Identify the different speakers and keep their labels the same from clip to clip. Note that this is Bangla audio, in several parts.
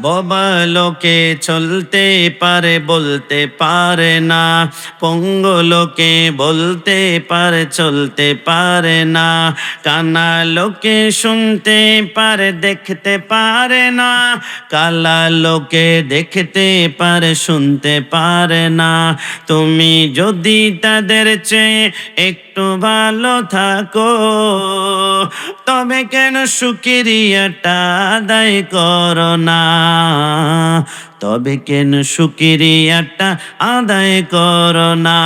Speaker 1: বোবা লোকে চলতে পারে বলতে পারে না, পঙ্গু লোকে বলতে পারে চলতে পারে না, কানা লোকে শুনতে পারে দেখতে পারে না, কালা লোকে দেখতে পারে শুনতে পারে না। তুমি যদি তাদের চেয়ে একটু ভালো থাকো, তবে কেন শুকরিয়াটা আদায় করো না? তবে কেন শুকরিয়াটা আদায় করো না?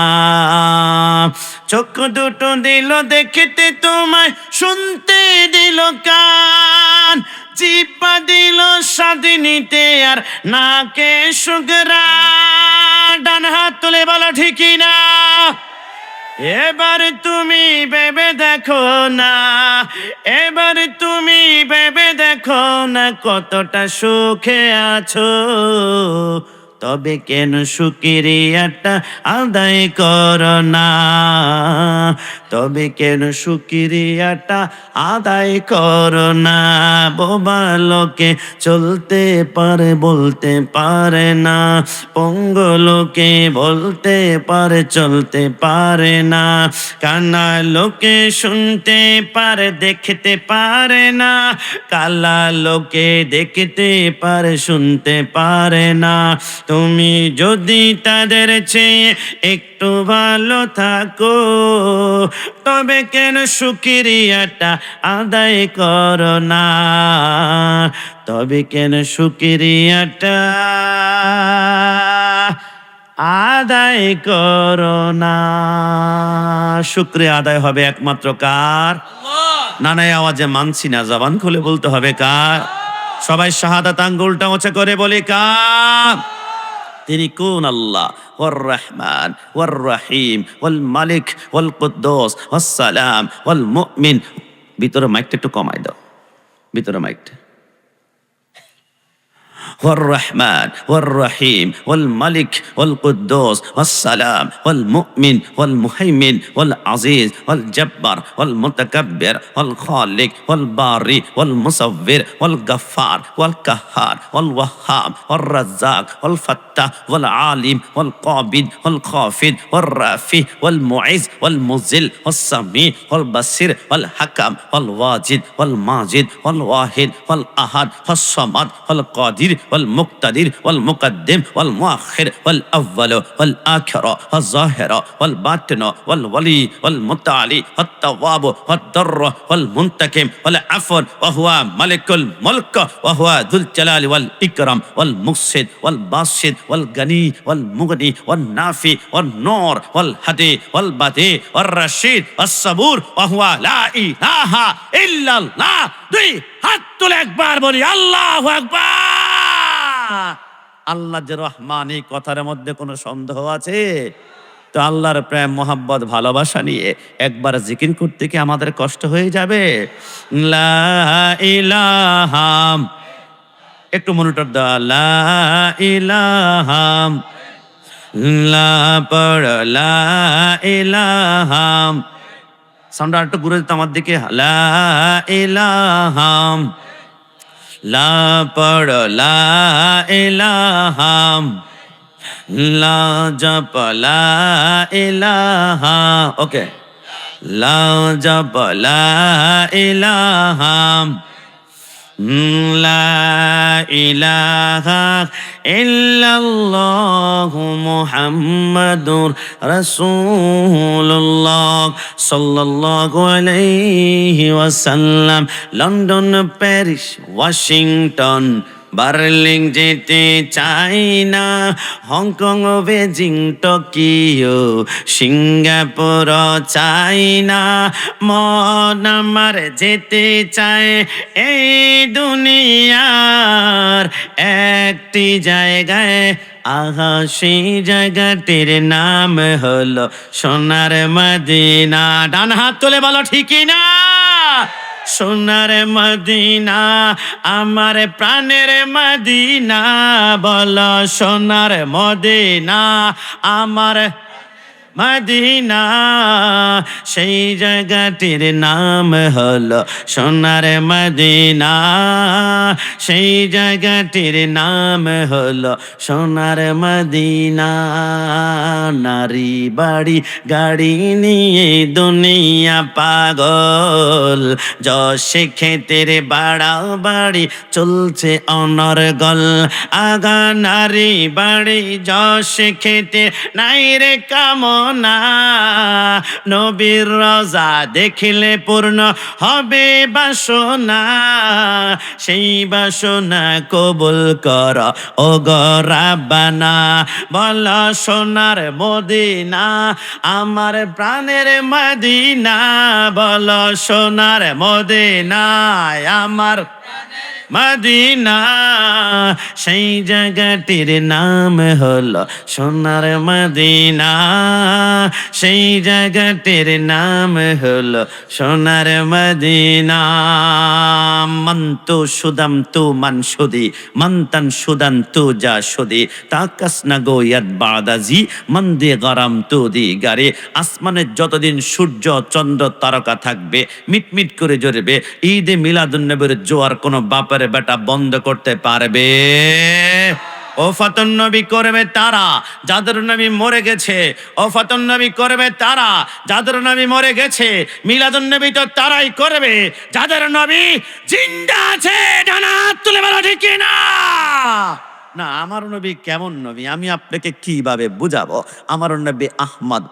Speaker 1: চোখ দুটো দিল দেখতে তোমায়, শুনতে দিল কান, জিহ্বা দিল স্বাদ নিতে আর নাকে সুঘ্রাণ। ডান হাত তুলে বলো ঠিকই না? এবার তুমি ভেবে দেখো না, এবার তুমি ভেবে দেখো না কতটা সুখে আছো, তবে কেন শুকরিয়াটা আদায় করো না? তবে কেন শুকরিয়াটা আদায় করো না? বোবা লোকে চলতে পারে বলতে পারে না, পঙ্গু লোকে বলতে পারে চলতে পারে না, কানা লোকে শুনতে পারে দেখতে পারে না, কালা লোকে দেখতে পারে শুনতে পারে না। তুমি যদি তাদের চেয়ে একটু ভালো থাকো, তবে কেন শুকরিয়াটা আদায় করো না? তবে কেন শুকরিয়াটা আদায় করো না? শুকরিয়া আদায় হবে একমাত্র কার? নানায় আওয়াজে মানছি না, জবান খুলে বলতে হবে কার? সবাই শাহাদাত আঙ্গুলটা উঁচা করে বলি কার? তিনি কোন আল্লাহ? ওয়ার রহমান ওয়ার রহিম ওয়াল মালিক ওয়াল কুদ্দুস ওয়াস সালাম ওয়াল মুমিন। ভিতরে মাইকটা একটু কমাই দাও, ভিতরে মাইকটা। والرحمن والرحيم والملك والقدوس والسلام والمؤمن والمهيمن والعزيز والجبار والمتكبر والخالق والباري والمصور والغفار والقهار والوهاب والرزاق والفتاح والعالم والقابض والخافض والرافع والمعز والمذل والسميع والبصير والحكم والواجد والماجد والواحد والأحد والصمد والقادر والمقتدر والمقدم والمؤخر والأول والآخر والظاهر والباطن والولي والمتعالي والتواب والضر والمنتقم والعفو، وهو ملك الملك وهو ذو الجلال والإكرام والمقصد والباسط والغني والمغني والنافي والنور والهدي والبديع والرشيد والصبور، وهو لا إله إلا الله। দুই হাত তুলে একবার বলি আল্লাহু আকবার। আল্লাহ যে রহমান, এই কথার মধ্যে কোনো সন্দেহ আছে? তো আল্লাহর প্রেম মোহাব্বত ভালোবাসা নিয়ে একবার জিকির করতে কি আমাদের কষ্ট হয়ে যাবে? লা ইলাহা, একটু মনিটর দাও, লা ইলাহা, লা পড় লা ইলাহা, সাউন্ড আর একটু ঘুরে দিতে আমার দিকে, লা ইলাহা, লা পড় লা ইলাহা, লা জপ লা ইলাহা। ওকে, লা জপ লা ইলাহা, লা ইলাহা ইল্লাল্লাহু মুহাম্মাদুর রাসূলুল্লাহ সাল্লাল্লাহু আলাইহি ওয়াসাল্লাম। লন্ডন, প্যারিস, ওয়াশিংটন, বার্লিন যেতে চাই না, হংকং, বেজিং, টোকিও, সিঙ্গাপুর চাই না, মন আমার যেতে চায় এই দুনিয়ার একটি জায়গায়। আহা, সেই জায়গাটির নাম হলো সোনার মদিনা। ডান হাত তুলে বলো ঠিকই না? সোনার মদিনা, আমার প্রাণের মদিনা, বলো সোনার মদিনা আমার মদিনা, সেই জায়গাটির নাম হলো সোনার মদিনা, সেই জায়গাটির নাম হলো সোনার মদিনা। নারী বাড়ি গাড়ি নিয়ে দুনিয়া পাগল, যশ খেতের বাড়াবাড়ি চলছে অনর্গল। আগা নারী বাড়ি যশ খেতে নাই রে কামনা, নবীর রোজা দেখিলে পূর্ণ হবে বাসনা, সেই বাসনা কবুল কর ও গো রাব্বানা। বল সোনার মদিনা আমার প্রাণের মদিনা, বল সোনার মদিনা আমার মদিনা, সেই জায়গাটির নাম হলো সোনার মদিনা, সেই জায়গাটির নাম হলো সোনার মদিনা। মন্তু সুদাম তু মানসুদি মন্তান সুদান তু যা সুদি তাকাস না গো ইয়াদ বাদাজি মন্দে গরম তু দি গারে। আসমানে যতদিন সূর্য চন্দ্র তারকা থাকবে, মিটমিট করে জ্বলবে, ঈদে মিলাদুন্নবীর জোয়ার কোনো বাপের বেটা বন্ধ করতে পারবে? ওফাতুন নবী করবে তারা যাদের নবী মরে গেছে, ওফাতুন নবী করবে তারা যাদের নবী মরে গেছে, মিলাদুন নবী তো তারাই করবে যাদের নবী জিন্দা আছে। ডানা তুলে বলো ঠিক না? না, আমার নবী কেমন নবী আমি আপনাকে কিভাবে বুঝাবো? আমার নবী আহমদ,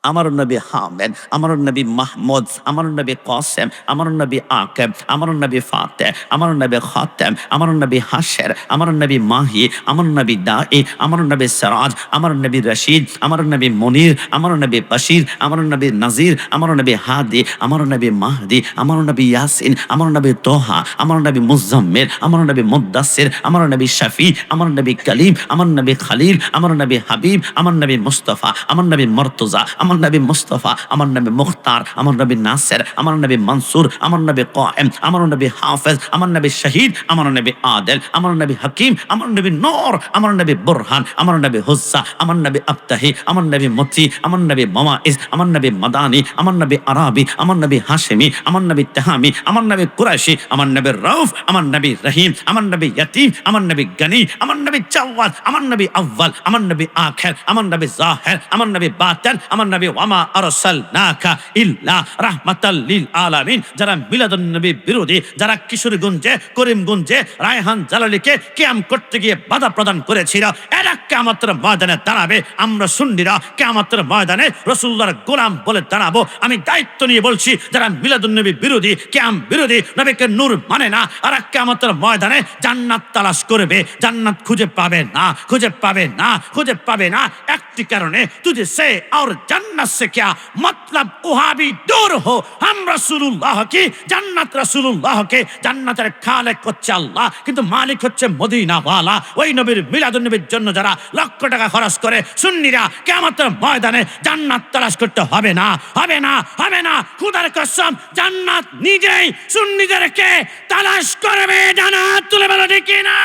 Speaker 1: আমার নবী হামেদ, আমার নবী মাহমুদ, আমার নবী কাসেম, আমার নবী আকেব, আমার নবী ফাতে, আমার নবী খাতেম, আমার নবী হাশের, আমার নবী মাহি, আমার নবী দাঈ, আমার নবী সিরাজ, আমার নবী রশিদ, আমার নবী মুনির, আমার নবী বশির, আমার নবী নজির, আমার নবী হাদি, আমার নবী মাহদি, আমার নবী ইয়াসিন, আমার নবী তোহা, আমার নবী মুজাম্মিল, আমার নবী মুদ্দাসির, আমার নবী শফি, আমার নবী কলিম, আমার নবী খলিল, আমার নবী হাবিব, আমার নবী মুস্তাফা, আমার নবী মুর্তজা, আমার নবী মুস্তাফা, আমার নবী মুখতার, আমার নবী নাসির, আমার নবী মনসুর, আমার নবী কায়েম, আমার নবী হাফেজ, আমার নবী শহীদ, আমার নবী আদিল, আমার নবী হাকিম, আমার নবী নূর, আমার নবী বুরহান, আমার নবী হুজ্জা, আমার নবী আবতাহি, আমার নবী মতি, আমার নবী মামাইজ, আমার নবী মাদানী, আমার নবী আরাবি, আমার নবী হাশিমি, আমার নবী তেহামি, আমার নবী কুরাইশি, আমার নবী রউফ, আমার নবী রহিম, আমার নবী ইয়াতিম, আমার নবী গনি, আমার নবী জাওয়াদ, আমার নবী আউয়াল, আমার নবী আখির, আমার নবী জাহির, আমার নবী বাতিন, আমার নবী ওয়ামা আরসালনাকা ইল্লা রাহমাতাল লিল আলামিন। যারা মিলাদুন নবী বিরোধী, যারা কিশোরগঞ্জে, করিমগঞ্জে রায়হান জালালিকে কিয়াম করতে গিয়ে বাধা প্রদান করেছিল, এরা কিয়ামতের ময়দানে দাঁড়াবে। আমরা সুন্নিরা কিয়ামতের ময়দানে রাসূলুল্লাহর গোলাম বলে দাঁড়াবো। আমি দায়িত্ব নিয়ে বলছি, যারা মিলাদুন নবী বিরোধী, কিয়াম বিরোধী, নবীকে নূর মানে না, আর কিয়ামতের ময়দানে জান্নাত তালাশ করবে, জান্নাত খুঁজে পাবে না, খুঁজে পাবে না, খুঁজে পাবে না। একটি কারণে, তুঝে সে আর জান্নাত से क्या मतलब, वहां भी दूर हो। हम रसूलुल्लाह की জান্নাত রাসূলুল্লাহ কে, জান্নাতের খালেক হচ্ছে আল্লাহ, কিন্তু মালিক হচ্ছে মদিনা ওয়ালা। ওই নবীর মিলাদুন নবীর জন্য যারা লক্ষ টাকা খরচ করে, সুন্নিরা কিয়ামতের ময়দানে জান্নাত তালাশ করতে হবে না, হবে না, হবে না। খোদার কসম, জান্নাত নিজেই সুন্নিদেরকে তালাশ করবে। জান্নাত তুলে বলো ঠিক না?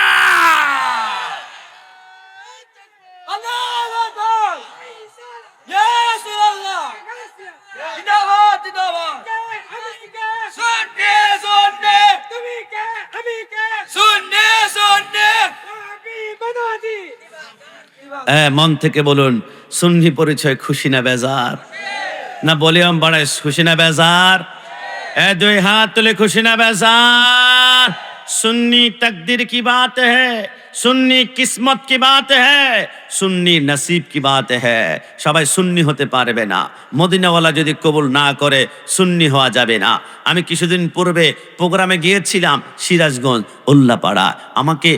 Speaker 2: আল্লাহু আকবার, ইয়া রাসূলুল্লাহ, জিন্দাবাদ জিন্দাবাদ, সুন্নি সুন্নি, তুমি কে আমি কে, সুন্নি সুন্নি, নবী বানাদি।
Speaker 1: মন থেকে বলুন, সুন্নি পরিচয় খুশি না বেজার? না ভলিউম বাড়ায়, খুশি না বেজার? দুই হাত তুলে খুশি না বেজার? सुन्नी तकदीर की बात है, सुन्नी किस्मत की बात है, सुन्नी नसीब की बात है। সবাই সুন্নি হতে পারবে না, মদিনাওয়ালা যদি কবুল না করে সুন্নি হওয়া যাবে না। আমি কিছুদিন পূর্বে প্রোগ্রামে গিয়েছিলাম সিরাজগঞ্জ উল্লাপাড়া। আমাকে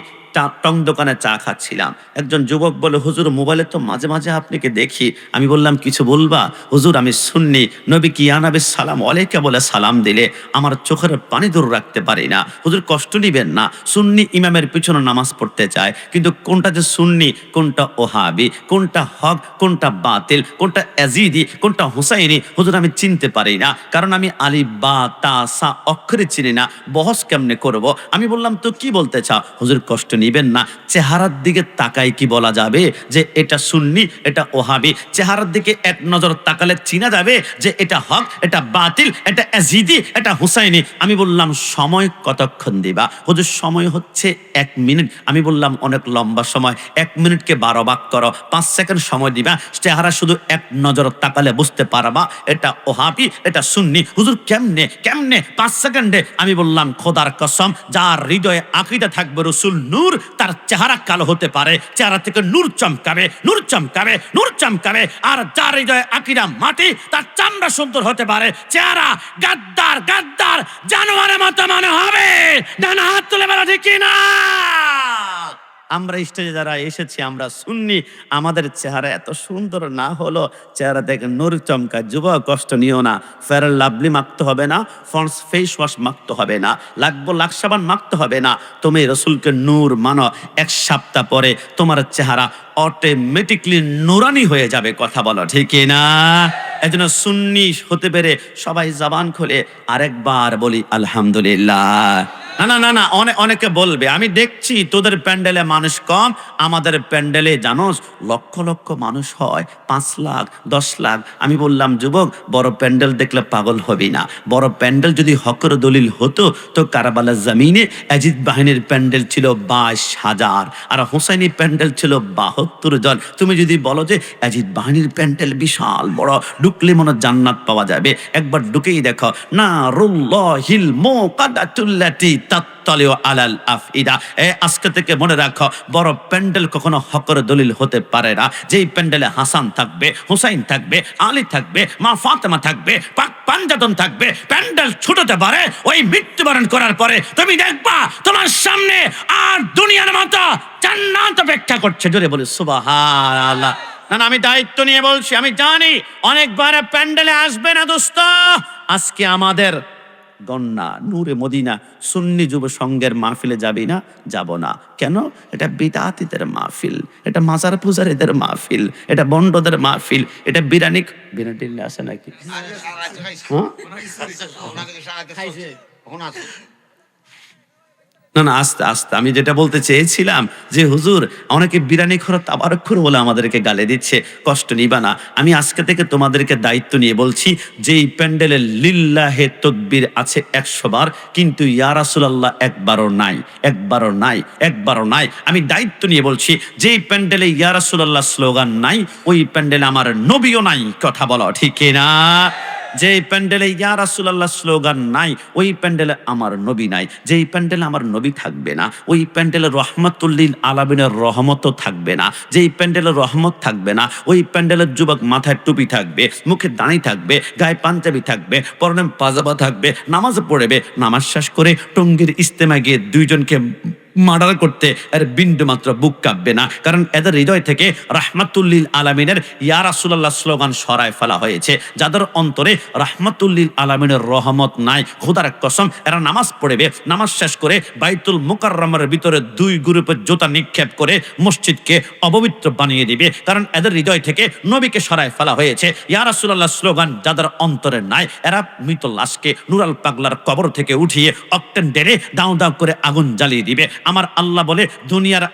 Speaker 1: টং দোকানে চা খাচ্ছিলাম, একজন যুবক বলে, হুজুর মোবাইলে তো মাঝে মাঝে আপনাকে দেখি। আমি বললাম, কিছু বলবা? হুজুর আমি সুন্নি, নবী কি আনাবে সালাম আলাইকা বলে সালাম দিলে আমার চোখের পানি দূর রাখতে পারি না। হুজুর কষ্ট নিবেন না, সুন্নি ইমামের পিছনে নামাজ পড়তে চায়, কিন্তু কোনটা যে সুন্নি, কোনটা ওহাবি, কোনটা হক, কোনটা বাতিল, কোনটা ইয়াজিদি, কোনটা হুসাইনি, হুজুর আমি চিনতে পারি না, কারণ আমি আলিফ বা তা সা অক্ষরে চিনি না, বহস কেমনে করব? আমি বললাম, তো কি বলতে চাও? হুজুর কষ্ট নিবেন না। চেহারার দিকে তাকাই কি বলা যাবে যে এটা সুন্নি, এটা ওহাবি? চেহারার দিকে এক নজর তাকালে চিনা যাবে যে এটা হক, এটা বাতিল, এটা এজিদি, এটা হুসাইনি। আমি বললাম সময় কতক্ষণ দিবা? হুজুর সময় হচ্ছে 1 মিনিট। আমি বললাম অনেক লম্বা সময়, 1 মিনিটকে 12 ভাগ করো, 5 সেকেন্ড সময় দিবা। চেহারা শুধু এক নজর তাকালে বুঝতে পারবা এটা ওহাবি, এটা সুন্নি। হুজুর কেমনে কেমনে 5 সেকেন্ডে? আমি বললাম খোদার কসম, যার হৃদয়ে আকীদা থাকবে রসুল নূর, তার চেহারা কালো হতে পারে, চেহারা থেকে নূর চমকাবে, নূর চমকাবে, নূর চমকাবে। আর যার হৃদয়ে আকীদা মাটি, তার চামড়া সুন্দর হতে পারে, চেহারা গাদ্দার গাদ্দার জানোয়ারের মতো মনে হবে। ডান হাত তুলে বলা ঠিক না? আমরা স্টেজে যারা এসেছি আমরা সুন্নি, আমাদের চেহারা এত সুন্দর না হলো, চেহারা দেখে নূর চমকায়। যুবক কষ্ট নিও না, ফেয়ার লাভলি মাখতে হবে না, ফন্স ফেস ওয়াশ মাখতে হবে না, লাগবো লাকসাবান মাখতে হবে না। তুমি রসুলকে নূর মানো, 1 সপ্তাহ পরে তোমার চেহারা অটোমেটিকলি নুরানি হয়ে যাবে। কথা বলো ঠিক না? এজন্য সুন্নি হতে পেরে সবাই জবান খুলে আরেকবার বলি আলহামদুলিল্লাহ। না না না না, অনেকে বলবে আমি দেখছি তোদের প্যান্ডেলে মানুষ কম, আমাদের প্যান্ডেলে জানোস লক্ষ লক্ষ মানুষ হয়, 5 লাখ 10 লাখ। আমি বললাম যুবক, বড় প্যান্ডেল দেখলে পাগল হবি না। বড় প্যান্ডেল যদি হকের দলিল হতো তো কারবালার জমিনে ইয়াজিদ বাহিনীর প্যান্ডেল ছিল 22,000 আর হুসাইনি প্যান্ডেল ছিল 72 জন। তুমি যদি বলো যে ইয়াজিদ বাহিনীর প্যান্ডেল বিশাল বড়, ঢুকলে মনে জান্নাত পাওয়া যাবে, একবার ঢুকেই দেখো না রুল্লাহিল মুকাদ্দাতুল্লাতি তাত্তালিউ আলাল আফইদা। আজকে থেকে মনে রাখো, বড় প্যান্ডেল কখনো হকের দলিল হতে পারে না। যেই প্যান্ডেলে হাসান থাকবে, হুসাইন থাকবে, আলী থাকবে, মা ফাতেমা থাকবে, পাক পাঞ্জাতন থাকবে, প্যান্ডেল ছুটতে পারে। ওই মৃত্যুবরণ করার পরে তুমি দেখবা তোমার সামনে আর দুনিয়ার মতো জান্নাত অপেক্ষা করছে। জোরে বলি সুবহানাল্লাহ। না না, আমি দায়িত্ব নিয়ে বলছি, আমি জানি অনেকবার প্যান্ডেলে আসবে না দোস্ত। আজকে আমাদের গন্না নূরে মদিনা সুন্নি যুব সংঘের মাহফিলে যাবি না? যাব না। কেন? এটা বিদাতিদের মাহফিল, এটা মাজার পূজারীদের মাহফিল, এটা বন্ডদের মাহফিল, এটা বিরানি আছে নাকি? না না, আস্তে আস্তে। আমি যেটা বলতে চেয়েছিলাম যে হুজুর অনেকে বিরানি খোর তাবারক বলে আমাদেরকে গালে দিচ্ছে, কষ্ট নিবা না। আমি আজকে থেকে তোমাদেরকে দায়িত্ব নিয়ে বলছি, যেই প্যান্ডেলে লিল্লাহে তকবীর আছে 100 বার, কিন্তু ইয়া রাসূলুল্লাহ একবারও নাই, একবারও নাই, একবারও নাই। আমি দায়িত্ব নিয়ে বলছি, যেই প্যান্ডেলে ইয়া রাসূলুল্লাহ স্লোগান নাই, ওই প্যান্ডেলে আমার নবীও নাই। কথা বলো ঠিক না? যেই প্যান্ডেলে ইয়া রাসূলুল্লাহ স্লোগান নাই, ওই প্যান্ডেলে আমার নবী নাই। যেই প্যান্ডেলে আমার নবী থাকবে না, ওই প্যান্ডেলে রহমাতুল লিল আলামিনের রহমতও থাকবে না। যেই প্যান্ডেলে রহমত থাকবে না, ওই প্যান্ডেলের যুবক মাথায় টুপি থাকবে, মুখে দাড়ি থাকবে, গায়ে পাঞ্জাবি থাকবে, পরনে পাজামা থাকবে, নামাজ পড়বে, নামাজ শেষ করে টঙ্গীর ইজতেমা গিয়ে 2 জনকে মার্ডার করতে এর বিন্দু মাত্র বুক কাঁপবে না। কারণ এদের হৃদয় থেকে রাহমাতুল লিল আলামিনের ইয়া রাসূলুল্লাহ স্লোগান সরায় ফেলা হয়েছে। যাদের অন্তরে রাহমাতুল লিল আলামিনের রহমত নাই, খোদার কসম এরা নামাজ পড়বে, নামাজ শেষ করে বাইতুল মুকাররমের ভিতরে 2 গ্রুপের জুতা নিক্ষেপ করে মসজিদকে অপবিত্র বানিয়ে দিবে। কারণ এদের হৃদয় থেকে নবীকে সরায় ফেলা হয়েছে। ইয়া রাসূলুল্লাহ স্লোগান যাদের অন্তরে নাই, এরা মৃত লাশকে নুরাল পাগলার কবর থেকে উঠিয়ে অক্টেন ঢেলে দাও দাও করে আগুন জ্বালিয়ে দিবে। আমার আল্লাহ বলে, দুনিয়ার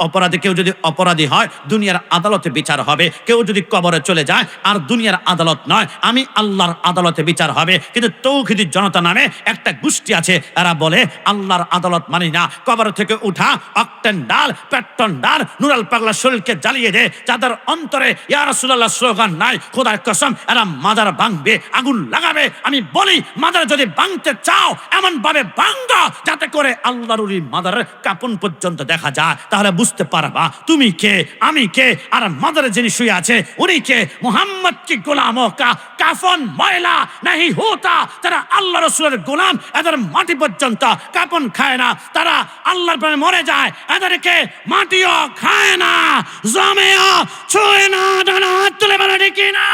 Speaker 1: অপরাধী কেউ যদি অপরাধী হয়, দুনিয়ার আদালতে বিচার হবে। কেউ যদি কবরে চলে যায়, আর দুনিয়ার আদালত নয়, আমি আল্লাহর আদালতে বিচার হবে। কিন্তু তৌহিদি জনতা নামে একটা গোষ্ঠী আছে, এরা বলে আল্লাহর আদালত মানি না। কবর থেকে উঠা অক্টেন ডাল, পেট্রন ডাল, নুরাল পাগলা শরীরকে জ্বালিয়ে দেয়। যাদের অন্তরে ইয়া রাসূলুল্লাহ স্লোগান নাই, খোদার কসম এরা মাজার ভাঙবে, আগুন লাগাবে। আমি বলি, মাজার যদি ভাঙতে চাও, এমন ভাবে ভাঙো যাতে করে আল্লাহর ওই মাজারের কাপন পর্যন্ত দেখা যায়। তাহলে বুঝতে পারবা তুমি কে, আমি কে, আর মাদারে যিনি শুয়ে আছে উনি কে। মুহাম্মদ কি গোলাম কা কাফন ময়লা নাহি হোতা। তারা আল্লাহ রাসূলের গোলাম, এদের মাটি পর্যন্ত কাপন খায় না, তারা আল্লাহর প্রেমে মরে যায়, এদেরকে মাটিও খায় না, জমেও ছুঁয়ে না। ডানা হাত তুলে বলে ঠিক না?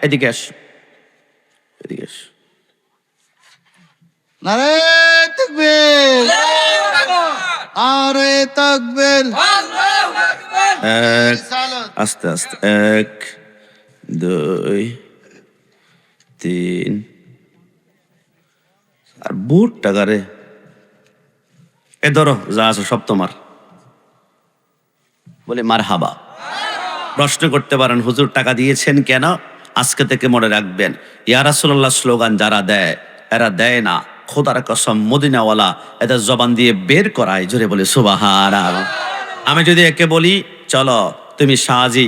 Speaker 1: এদিকে আস, এদিকে আস।
Speaker 3: নারে তাকবীর
Speaker 2: আল্লাহু আকবার
Speaker 1: এক,
Speaker 3: রিসালাত
Speaker 1: আস্তে আস্তে, 1 2 3 আর বুট টাকারে এ ধরো যা আছে সব তোমার। বলে মার হাবা। প্রশ্ন করতে পারেন হুজুর টাকা দিয়েছেন কেন? আজকে থেকে মনে রাখবেন, ইয়া রাসূলুল্লাহ স্লোগান যারা দেয় এরা দেয় না, খোদার কসম মদিনাওয়ালা এদের জবান দিয়ে বের করায়। জোরে বলে সুবহানাল্লাহ। আমি যদি একে বলি চলো তুমি শাহজি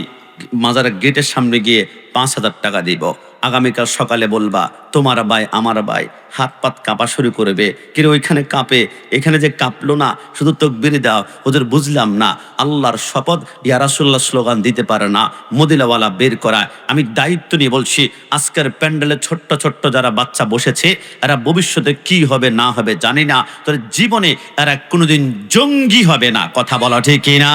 Speaker 1: মাজারের গেটের সামনে গিয়ে 5,000 টাকা দিব, আগামীকাল সকালে বলবা তোমার ভাই আমার ভাই, হাত পাত কাঁপা শুরু করবে, কিন্তু ওইখানে কাঁপে, এখানে যে কাঁপলো না, শুধু তকবির দাও। হুজুর বুঝলাম না, আল্লাহর শপথ ইয়া রাসূলুল্লাহ স্লোগান দিতে পারে না, মদিনাওয়ালা বের করায়। আমি দায়িত্ব নিয়ে বলছি, আজকের প্যান্ডেলে ছোট্ট ছোট্ট যারা বাচ্চা বসেছে এরা ভবিষ্যতে কি হবে না হবে জানি না, তোর জীবনে এরা কোনোদিন জঙ্গি হবে না। কথা বলা ঠিক কিনা?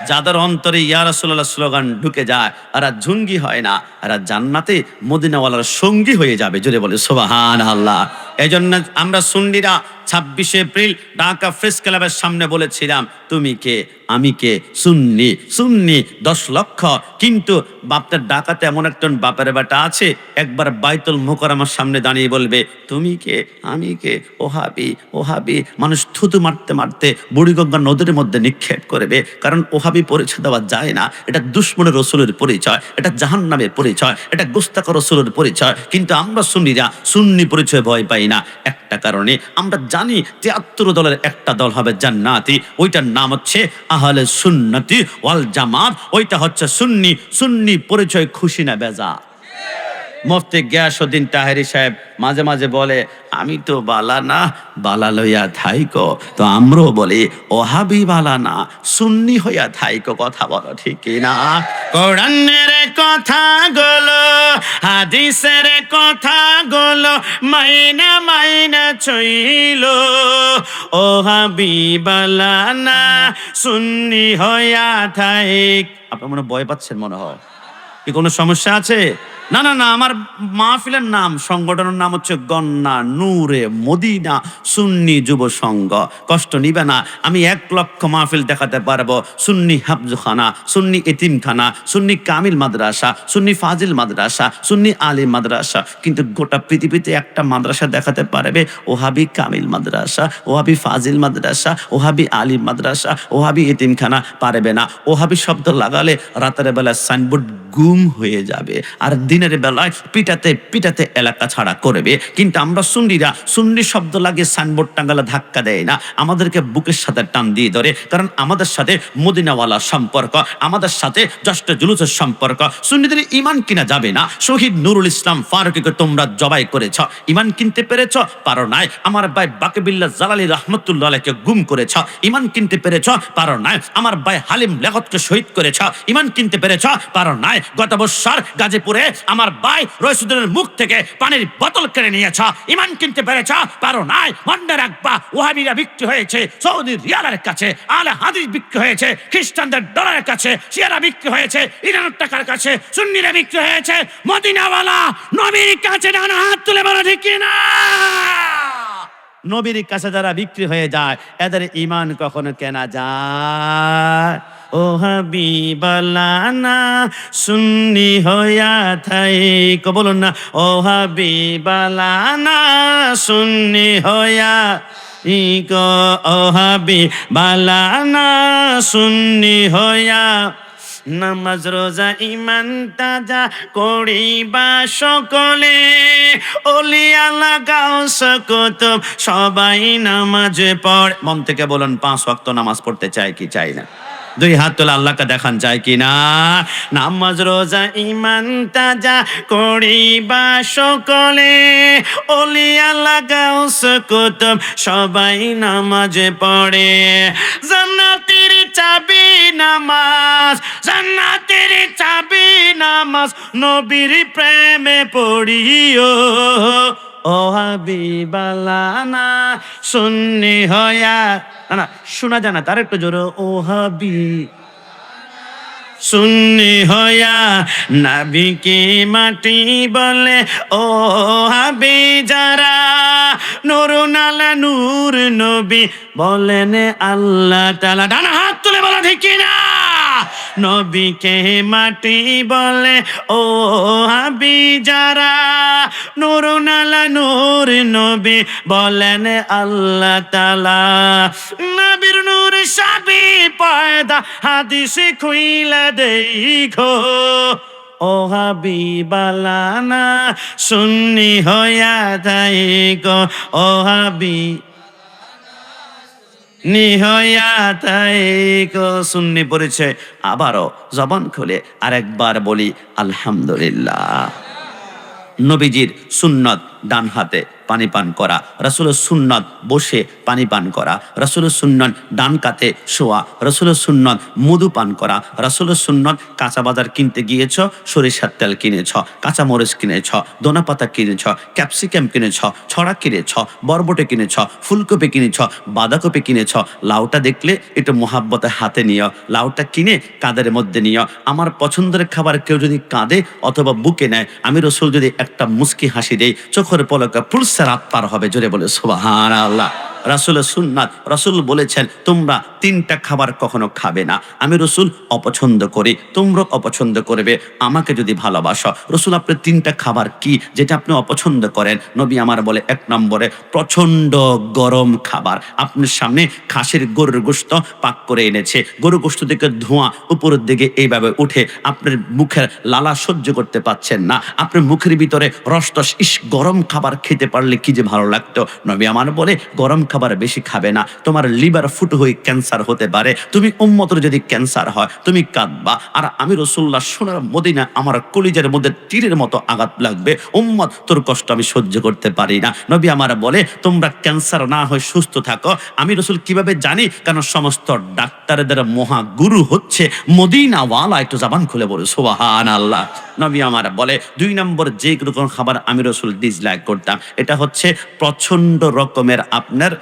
Speaker 1: যাদের অন্তরে ইয়া রাসূলুল্লাহ স্লোগান ঢুকে যায় এরা জঙ্গি হয় না, এরা জান্নাতে মদিনাওয়ালার সঙ্গী হয়ে যাবে। জোরে বলে সুবহানাল্লাহ। এজন্য আমরা সুন্নিরা 26 এপ্রিল ঢাকা প্রেস ক্লাবের সামনে বলেছিলাম তুমি কে আমি কে, সুন্নি সুন্নি 10 লক্ষ। কিন্তু বাপটার ঢাকাতে এমন একজন বাপের বেটা আছে, একবার বাইতুল মুকাররমার সামনে দাঁড়িয়ে বলবে তুমি কে আমি কে, ওহাবি ওহাবি, মানুষ থুতু মারতে মারতে বুড়িগঙ্গা নদীর মধ্যে নিক্ষেপ করবে। কারণ ওহাবি পরিচয় দেওয়া যায় না, এটা দুশ্মনের রসুলের পরিচয়, এটা জাহান্নামের পরিচয়, এটা গুস্তাখ রসুলের পরিচয়। কিন্তু আমরা সুন্নিরা সুন্নি পরিচয় ভয় পাই না একটা কারণে, আমরা জানি 73 দলের একটা দল হবে জান্নাতি, ওইটার নাম হচ্ছে আহলে সুন্নতি ওয়াল জামাত, ওইটা হচ্ছে সুন্নি। সুন্নি পরিচয় খুশি না বেজা? মুফতি গিয়াসউদ্দিন তাহেরি সাহেব মাঝে মাঝে বলে আমি তো বালা না, বালা লইয়া থাইকো। তো আমরাও বলি ওহাবি বালা না, সুন্নি হইয়া থাইকো। কথা বলো ঠিক কিনা? কোরআনের কথা গুলো হাদিসের কথা গুলো মাইনা মাইনা চইল, ওহাবি বালা না, সুন্নি হইয়া থাইক। আপনার মনে ভয় পাচ্ছেন মনে হয়, কি কোনো সমস্যা আছে? না না না, আমার মাহফিলের নাম, সংগঠনের নাম হচ্ছে গন্না নূরে মদিনা সুন্নি যুব সংঘ। কষ্ট নিবে না, আমি 1 লক্ষ মাহফিল দেখাতে পারবো। সুন্নি হাফজখানা, সুন্নি এতিমখানা, সুন্নি কামিল মাদ্রাসা, সুন্নি ফাজিল মাদ্রাসা, সুন্নি আলিম মাদ্রাসা। কিন্তু গোটা পৃথিবীতে একটা মাদ্রাসা দেখাতে পারবে ওহাবি কামিল মাদ্রাসা, ওহাবি ফাজিল মাদ্রাসা, ওহাবি আলিম মাদ্রাসা, ওহাবি এতিমখানা পারবে না। ওহাবি শব্দ লাগালে রাতের বেলা সাইনবোর্ড গুম হয়ে যাবে, আর দিনের বেলায় পিটাতে পিটাতে এলাকা ছাড়া করবে। কিন্তু আমরা সুন্নিরা সুন্নি শব্দ লাগে সাইনবোর্ড টাঙ্গালে ধাক্কা দেয় না, আমাদেরকে বুকের সাথে টান দিয়ে ধরে। কারণ আমাদের সাথে মদিনাওয়ালার সম্পর্ক, আমাদের সাথে জষ্ট জুলুসের সম্পর্ক। সুন্নিদের ইমান কিনা যাবে না। শহীদ নুরুল ইসলাম ফারুকীকে তোমরা জবাই করেছ, ইমান কিনতে পেরেছ? পারো নাই। আমার ভাই বাকিবিল্লাহ জালালী রহমতুল্লাহ আলাইহিকে গুম করেছ, ইমান কিনতে পেরেছ? পারো নাই। আমার ভাই হালিম লেখতকে শহীদ করেছ, ইমান কিনতে পেরেছ? পারো নাই। গত বছর গাজীপুরে আমার ভাই রইসুদ্দিনের মুখ থেকে পানির বোতল কেড়ে নিয়েছ, ইমান কিনতে পেরেছ? পারো নাই। মনে রাখবা ওহাবিরা বিক্রি হয়েছে সৌদি রিয়ালের কাছে, আলে হাদিস বিক্রি হয়েছে খ্রিস্টানদের ডলারের কাছে, শিয়ারা বিক্রি হয়েছে ইরানের টাকার কাছে, সুন্নিরা বিক্রি হয়েছে মদিনাওয়ালা নবীর কাছে। ডান হাত তুলে বলো ঠিক কিনা? নবীর কাছে যারা বিক্রি হয়ে যায় এদের ইমান কখনো কেনা যায়? ও হাবিবালানা সুন্নি হইয়া থাইকো, বলুন না ও হাবিবালানা সুন্নি হইয়া ইকো, ও হাবিবালানা সুন্নি হইয়া। নামাজ রোজা ইমান তাজা করিবা সকলে, ওলিয়া লাগাও কুতুব সবাই নামাজ পড়ে। মন থেকে বলুন 5 ওয়াক্ত নামাজ পড়তে চাই কি চাই না? 2 হাত তোলা আল্লাহকে দেখান যায় কিনা? নামাজ রোজা ইমান তাজা করিবা সকলে, ওলিয়া লাগাও কুতুব সবাই নামাজ পড়ে। জান্নাতের চাবি নামাজ, জান্নাতের চাবি নামাজ, নবীর প্রেমে পড়িও। ও হাবিবালানা সুন্নি হইয়া, না না শোনা যায় না, তার একটু জোরে ও হাবি সুন্নি হইয়া নবীকে মাটি বলে ও হাবি যারা নুরুন আলা নূর নবী বলেন আল্লাহ তাআলা। ডান হাত তুলে বলা ঠিক কিনা? নবীকে মাটি বলে ও হাবি যারা নুরুন আলা নূর নবী বলেন আল্লাহ তাআলা। নবীর নূর সাবি পয়দা হাদিস খুইলা দেখো ও হাবিবালানা সুন্নি হইয়া যাই গো ও হাবি নিহয়া তাই গো। সুন্নি পরিচয় আবারও জবান খুলে আরেকবার বলি আলহামদুলিল্লাহ। নবীজির সুন্নত ডান হাতে পানি পান করা, রাসূলের সুন্নত বসে পানি পান করা, রাসূলের সুন্নত ডান কাতে শোয়া, রাসূলের সুন্নত মধু পান করা, রাসূলের সুন্নত কাঁচা বাজার কিনতে গিয়েছ, সরিষার তেল কিনেছ, কাঁচা মরিচ কিনেছ, দোনা পাতা কিনেছ, ক্যাপসিকাম কিনেছ, ছড়া কিনেছ, বরবটে কিনেছ, ফুলকপি কিনেছ, বাঁধাকপি কিনেছ। লাউটা দেখলে একটু মোহাব্বতে হাতে নিও, লাউটা কিনে কাঁধের মধ্যে নিও। আমার পছন্দের খাবার কেউ যদি কাঁদে অথবা বুকে নেয়, আমি রাসূল যদি একটা মুস্কি হাসি দেই, চোখের পলকে পুলসে রাত পার হবে। জোরে বলে সুবহানাল্লাহ। রাসূলের সুন্নাত, রাসূল বলেছেন তোমরা তিনটা খাবার কখনো খাবে না, আমি রাসূল অপছন্দ করি, তোমরা অপছন্দ করবে আমাকে যদি ভালোবাসো। রাসূল আপনি তিনটা খাবার কি যেটা আপনি অপছন্দ করেন? নবী আমার বলে এক নম্বরে প্রচন্ড গরম খাবার। আপনার সামনে খাসির গরুর গোশত পাক করে এনেছে, গরুর গোশত থেকে ধোঁয়া উপরের দিকে এইভাবে উঠে, আপনার মুখের লালা সহ্য করতে পাচ্ছেন না, আপনার মুখের ভিতরে রসটস, ইস গরম খাবার খেতে পারলে কি যে ভালো লাগতো। নবী আমার বলে গরম খাবার বেশি খাবে না, তোমার লিভার ফুট হয়ে ক্যান্সার হতে পারে, তুমি উম্মতের যদি ক্যান্সার হয় তুমি কাঁদবা। আর আমি রাসূলুল্লাহ সোনার মদিনা আমার কলিজার মধ্যে তীরের মতো আঘাত লাগবে, উম্মত তোর কষ্ট আমি সহ্য করতে পারি না। নবী আমার বলে তোমরা ক্যান্সার না হয়ে সুস্থ থাকো। আমি রাসূল কিভাবে জানি? কারণ সমস্ত ডাক্তারদের মহাগুরু হচ্ছে মদিনাওয়ালা। একটু জবান খুলে বলে সুবহানাল্লাহ। নবী আমার বলে দুই নম্বর যে রকম খাবার আমি রাসূল ডিসলাইক করতাম, এটা হচ্ছে প্রচন্ড রকমের আপনার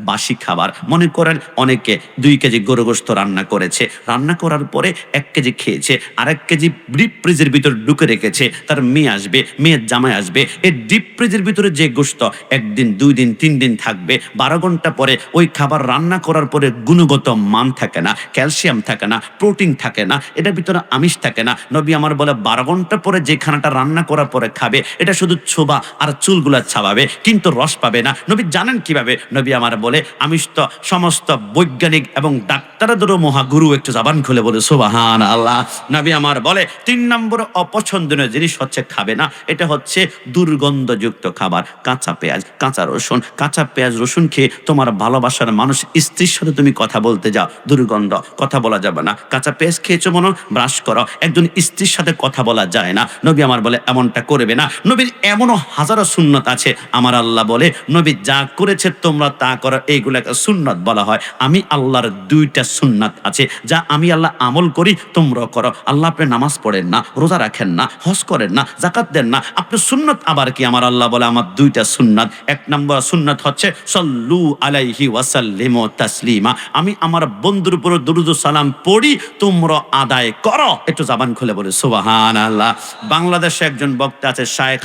Speaker 1: বাসি খাবার। মনে করেন অনেকে 2 কেজি গরু গোশত রান্না করেছে, রান্না করার পরে 1 কেজি খেয়েছে, আর 1 কেজি ডিপ ফ্রিজের ভিতর ঢুকে রেখেছে, তার মেয়ে আসবে, মেয়ের জামাই আসবে। এই ডিপ ফ্রিজের ভিতরে যে গোশত 1 দিন 2 দিন 3 দিন থাকবে, 12 ঘন্টা পরে ওই খাবার রান্না করার পরে গুণগত মান থাকে না, ক্যালসিয়াম থাকে না, প্রোটিন থাকে না, এটার ভিতরে আমিষ থাকে না। নবী আমার বলে 12 ঘন্টা পরে যে খানাটা রান্না করার পরে খাবে, এটা শুধু ছোবা আর চুলগুলা ছাবাবে, কিন্তু রস পাবে না। নবী জানেন কিভাবে? নবী আমার বলে আমিষ তো সমস্ত বৈজ্ঞানিক এবং ডাক্তারদেরও মহাগুরু। একটু জবান খুলে বলে সুবহানাল্লাহ। নবী আমার বলে 3 নম্বর অপছন্দনীয় জিনিস হচ্ছে খাবে না, এটা হচ্ছে দুর্গন্ধযুক্ত খাবার। কাঁচা পেঁয়াজ, কাঁচা রসুন, কাঁচা পেঁয়াজ রসুন খেয়ে তোমার ভালোবাসার মানুষ স্ত্রীর সাথে তুমি কথা বলতে যাও, দুর্গন্ধ, কথা বলা যাবে না। কাঁচা পেঁয়াজ খেয়েছো মনে ব্রাশ করো, একজন স্ত্রীর সাথে কথা বলা যায় না। নবী আমার বলে এমনটা করবে না। নবীর এমনও হাজারো সুন্নত আছে, আমার আল্লাহ বলে নবী যা করেছে তোমরা তা করো, এইগুলাকে সুন্নত বলা হয়। আমি আল্লাহর 2টা সুন্নাত আছে যা আমি আল্লাহ আমল করি, তোমরাও করো। আল্লাহ আপনি নামাজ পড়েন না, রোজা রাখেন না, হজ করেন না, যাকাত দেন না, আপনি সুন্নত আবার কি? আমার আল্লাহ বলে আমার 2টা সুন্নাত। 1 নম্বর সুন্নাত হচ্ছে সল্লু আলাইহি ওয়াসাল্লিমু তাসলিমা, আমি আমার বন্ধুর উপর দুরূদ ও সালাম পড়ি, তোমরা আদায় করো। একটু জবান খুলে বলে সুবহানাল্লাহ। বাংলাদেশে একজন বক্তা আছে শায়েখ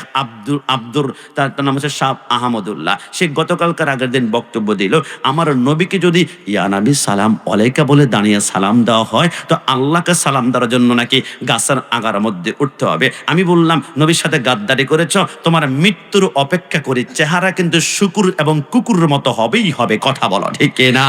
Speaker 1: আব্দুর, তার নাম হচ্ছে শাহ আহমদুল্লাহ। সে গতকালকার আগের দিন বক্তব্য দিল, আমার নবীকে যদি ইয়া নবী সালাম আলাইকা বলে দাঁড়িয়ে সালাম দেওয়া হয়, তো আল্লাহকে সালাম দেওয়ার জন্য নাকি গাছের আগার মধ্যে উঠতে হবে। আমি বললাম নবীর সাথে গাদ্দারি করেছ, তোমার মৃত্যুর অপেক্ষা করি, চেহারা কিন্তু শুকুর এবং কুকুরের মতো হবেই হবে, কথা বলো ঠিক না?